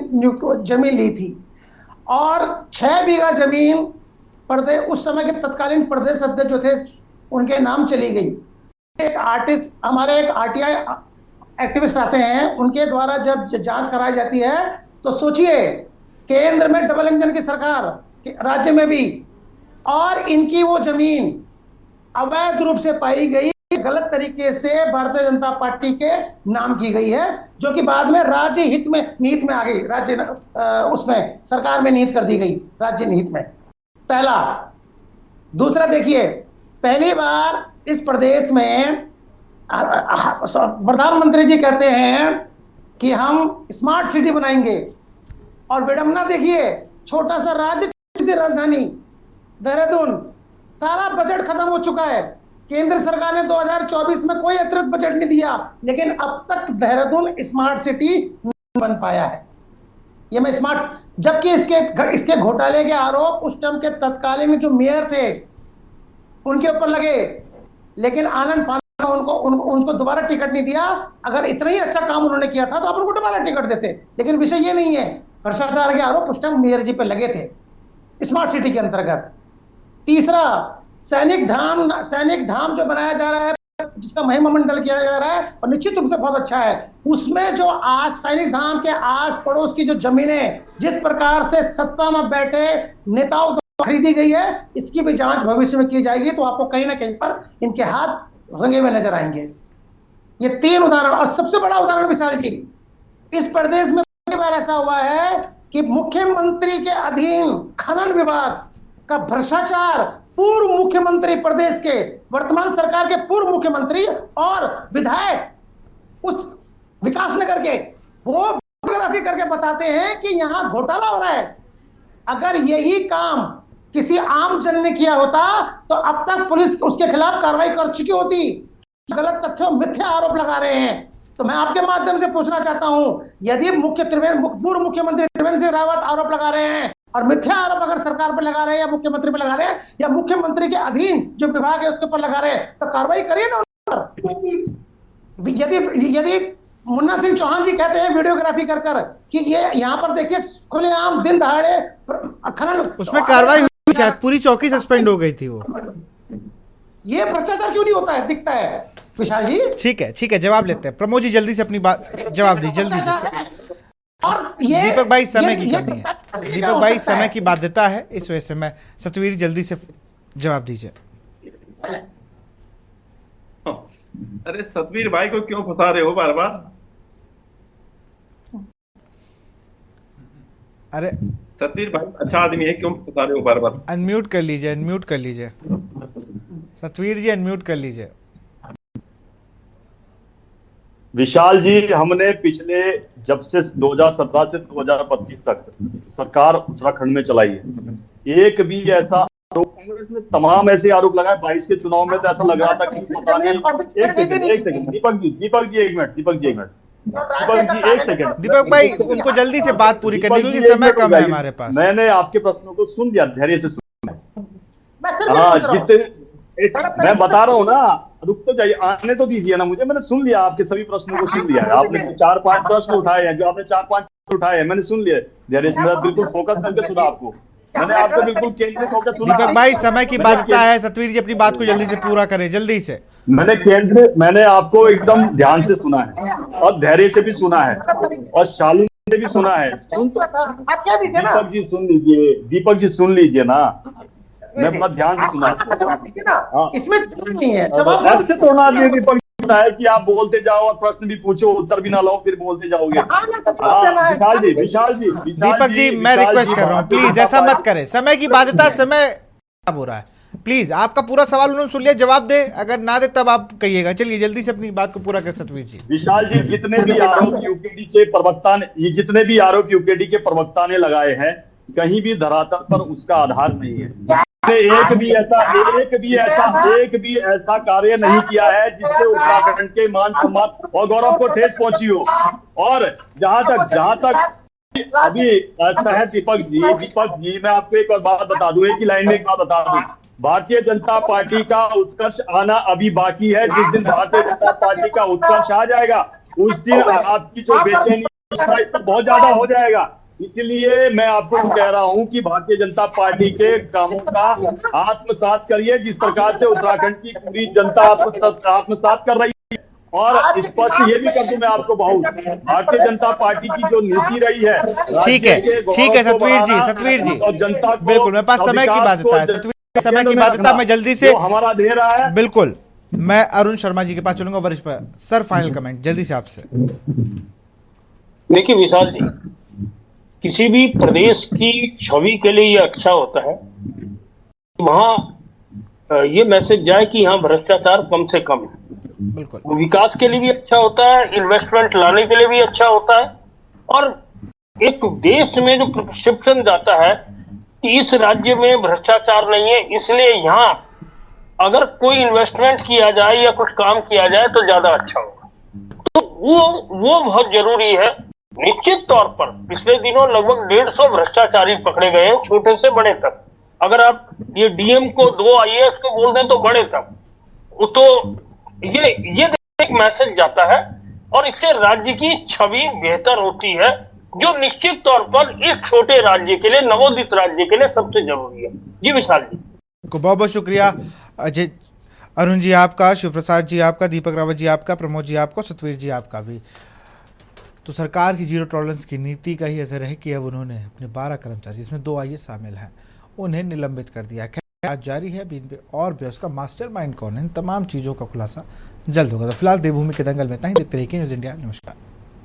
ली थी और 6 बीघा जमीन प्रदेश, उस समय के तत्कालीन प्रदेश अध्यक्ष जो थे उनके नाम चली गई। एक आर्टिस्ट, हमारे एक आरटीआई एक्टिविस्ट आते हैं, उनके द्वारा जब जांच कराई जाती है तो सोचिए केंद्र में डबल इंजन की सरकार, राज्य में भी, और इनकी वो जमीन अवैध रूप से पाई गई, गलत तरीके से भारतीय जनता पार्टी के नाम की गई है, जो कि बाद में राज्य हित में नीति में आ गई, राज्य उसमें सरकार में निहित कर दी गई, राज्य निहित में। पहला। दूसरा देखिए, पहली बार इस प्रदेश में प्रधानमंत्री जी कहते हैं कि हम स्मार्ट सिटी बनाएंगे, और विडंबना देखिए, छोटा सा राज्य की राजधानी देहरादून, सारा बजट खत्म हो चुका है। केंद्र सरकार ने 2024 में कोई अतिरिक्त बजट नहीं दिया, लेकिन अब तक देहरादून स्मार्ट सिटी नहीं बन पाया है। ये मैं स्मार्ट, जबकि इसके घोटाले के आरोप उस टाइम के तत्कालीन जो मेयर थे उनके ऊपर लगे, लेकिन आनंद पांडे उनको दोबारा टिकट नहीं दिया। अगर इतना ही अच्छा काम उन्होंने किया था तो आप उनको दोबारा टिकट देते, लेकिन विषय ये नहीं है। भ्रष्टाचार के आरोप उस टाइम मेयर जी पे लगे थे स्मार्ट सिटी के अंतर्गत। तीसरा, सैनिक धाम जो बनाया जा रहा है, जिसका महिमा मंडल किया जा रहा है और निश्चित रूप से बहुत अच्छा है, उसमें जो आज सैनिक धाम के आस पड़ोस की जो जमीनें जिस प्रकार से सत्ता में बैठे नेताओं द्वारा खरीदी गई है, इसकी भी जांच भविष्य में की जाएगी, तो आपको कहीं ना कहीं पर इनके हाथ रंगे हुए नजर आएंगे। ये 3 उदाहरण। और सबसे बड़ा उदाहरण विशाल जी, इस प्रदेश में पहली बार ऐसा हुआ है कि मुख्यमंत्री के अधीन खनन विभाग का भ्रष्टाचार, पूर्व मुख्यमंत्री प्रदेश के, वर्तमान सरकार के पूर्व मुख्यमंत्री और विधायक उस विकासनगर के, वो फोटोग्राफी करके बताते हैं कि यहां घोटाला हो रहा है। अगर यही काम किसी आम जन ने किया होता तो अब तक पुलिस उसके खिलाफ कार्रवाई कर चुकी होती। गलत तथ्यों, मिथ्या आरोप लगा रहे हैं। तो मैं आपके माध्यम से पूछना चाहता हूं, यदि पूर्व मुख्यमंत्री त्रिवेंद्र सिंह रावत आरोप लगा रहे हैं और मिथ्या आरोप अगर सरकार पर लगा रहे हैं या मुख्यमंत्री पर लगा रहे हैं या मुख्यमंत्री के अधीन जो विभाग है उसके ऊपर लगा रहे हैं, तो कार्रवाई करिए ना उन पर। यदि मुन्ना सिंह चौहान जी कहते हैं वीडियोग्राफी कर कि ये यहाँ पर देखिए खुलेआम दिन दहाड़े खनन, उसमें कार्रवाई हुई, शायद पूरी चौकी सस्पेंड हो गई थी वो। ये भ्रष्टाचार क्यों नहीं होता है, दिखता है विशाल जी। ठीक है, जवाब लेते हैं। प्रमोद जी जल्दी से अपनी बात जवाब दीजिए, जल्दी से। और ये दीपक भाई समय की कमी है, दीपक भाई समय की बाध्यता है, इस वजह से मैं सतवीर जल्दी से जवाब दीजिए। अरे सतवीर भाई को क्यों फंसा रहे हो बार बार? अरे सतवीर भाई अच्छा आदमी है, क्यों फंसा रहे हो बार बार? अनम्यूट कर लीजिए सतवीर जी, अनम्यूट कर लीजिए। विशाल जी, हमने पिछले जब से 2017 से 2025 तक सरकार उत्तराखंड में चलाई है, एक भी ऐसा आरोप, कांग्रेस ने तमाम ऐसे आरोप लगाए। 22 के चुनाव में तो ऐसा लग रहा था कि पता नहीं। एक सेकंड दीपक जी एक मिनट दीपक भाई उनको जल्दी से बात पूरी करनी, क्योंकि समय कम है हमारे पास। मैंने आपके प्रश्नों को सुन लिया, धैर्य से सुन। मैं सिर्फ हाँ पूछ रहा हूं। मैं बता रहा हूँ ना, रुक तो जाइए, आने तो दीजिए ना मुझे। मैंने सुन लिया, आपके सभी प्रश्नों को सुन लिया है। आपने 4-5 प्रश्न उठाए हैं, जो आपने 4-5 उठाए हैं, मैंने सुन लिया। धैर्य से मैं बिल्कुल फोकस करके सुना आपको, मैंने आपको बिल्कुल केंद्रित होकर सुना। दीपक भाई, समय की बाध्यता है, सतवीर जी अपनी बात को जल्दी से पूरा करें, जल्दी से। मैंने आपको एकदम ध्यान से सुना है और धैर्य से भी सुना है और शालीन से भी सुना है। आप क्या दीजिए ना, दीपक जी सुन लीजिए, दीपक जी सुन लीजिए ना, मैं बड़ा ध्यान से सुना। ना इसमें नहीं है जवाब ऐसे तो ना दिए। दीपक जी है कि आप बोलते जाओ और प्रश्न भी पूछो, उत्तर भी ना लो, फिर बोलते जाओगे। विशाल जी दीपक जी, मैं रिक्वेस्ट कर रहा हूँ, प्लीज ऐसा मत करें, समय की बाध्यता, समय खराब हो रहा है। प्लीज, आपका पूरा सवाल उन्होंने सुन लिया, जवाब दे, अगर ना दे तब आप कहिएगा। चलिए जल्दी से अपनी बात को पूरा कर सतवीर जी। विशाल जी, जितने भी आरोप यूकेडी के प्रवक्ता ने लगाए हैं, कहीं भी धरातल पर उसका आधार नहीं है। एक भी ऐसा कार्य नहीं किया है जिससे उत्तराखंड के मान सम्मान और गौरव को ठेस पहुंची हो। और जहां तक अभी ऐसा है दीपक जी, मैं आपको एक और बात बता दूं, एक ही लाइन में एक बात बता दूं। भारतीय जनता पार्टी का उत्कर्ष आना अभी बाकी है। जिस दिन भारतीय जनता पार्टी का उत्कर्ष आ जाएगा, उस दिन आपकी जो बेचैनी बहुत ज्यादा हो जाएगा। इसलिए मैं आपको कह रहा हूं कि भारतीय जनता पार्टी के कामों का आत्मसात करिए, जिस प्रकार से उत्तराखंड की पूरी जनता आत्मसात कर रही है। और स्पष्ट ये भी कर दूं मैं आपको, बहुत भारतीय जनता पार्टी की जो नीति रही है, ठीक है सतवीर जी, और जनता को, बिल्कुल मेरे पास समय की बाध्यता है, सतवीर समय की बाध्यता, मैं जल्दी से, हमारा दे रहा है। बिल्कुल, मैं अरुण शर्मा जी के पास चलूंगा, वरिष्ठ सर, फाइनल कमेंट जल्दी से आपसे। देखिए विशाल जी, किसी भी प्रदेश की छवि के लिए ये अच्छा होता है वहां ये मैसेज जाए कि यहाँ भ्रष्टाचार कम से कम है। बिल्कुल, विकास के लिए भी अच्छा होता है, इन्वेस्टमेंट लाने के लिए भी अच्छा होता है। और एक देश में जो परसेप्शन जाता है कि इस राज्य में भ्रष्टाचार नहीं है, इसलिए यहाँ अगर कोई इन्वेस्टमेंट किया जाए या कुछ काम किया जाए तो ज्यादा अच्छा होगा, तो वो बहुत जरूरी है। निश्चित तौर पर पिछले दिनों लगभग 150 भ्रष्टाचारी पकड़े गए हैं, छोटे से बड़े तक। अगर आप ये डीएम को 2 आईएएस को बोल दें तो बड़े तक, तो ये एक मैसेज जाता है और इससे राज्य की छवि बेहतर होती है, जो निश्चित तौर पर इस छोटे राज्य के लिए, नवोदित राज्य के लिए सबसे जरूरी है। जी विशाल जी, बहुत बहुत शुक्रिया अजय, अरुण जी आपका, शिव प्रसाद जी आपका, दीपक रावत जी आपका, प्रमोद जी आपका, सतवीर जी आपका भी। तो सरकार की जीरो टॉलरेंस की नीति का ही असर है कि अब उन्होंने अपने 12 कर्मचारी, जिसमें 2 आईएएस शामिल हैं, उन्हें निलंबित कर दिया। खैर आज जारी है इन पे और भी उसका मास्टरमाइंड कौन है, इन तमाम चीज़ों का खुलासा जल्द होगा। तो फिलहाल देवभूमि के दंगल में इतना ही। देखते रहिए न्यूज़ इंडिया। नमस्कार।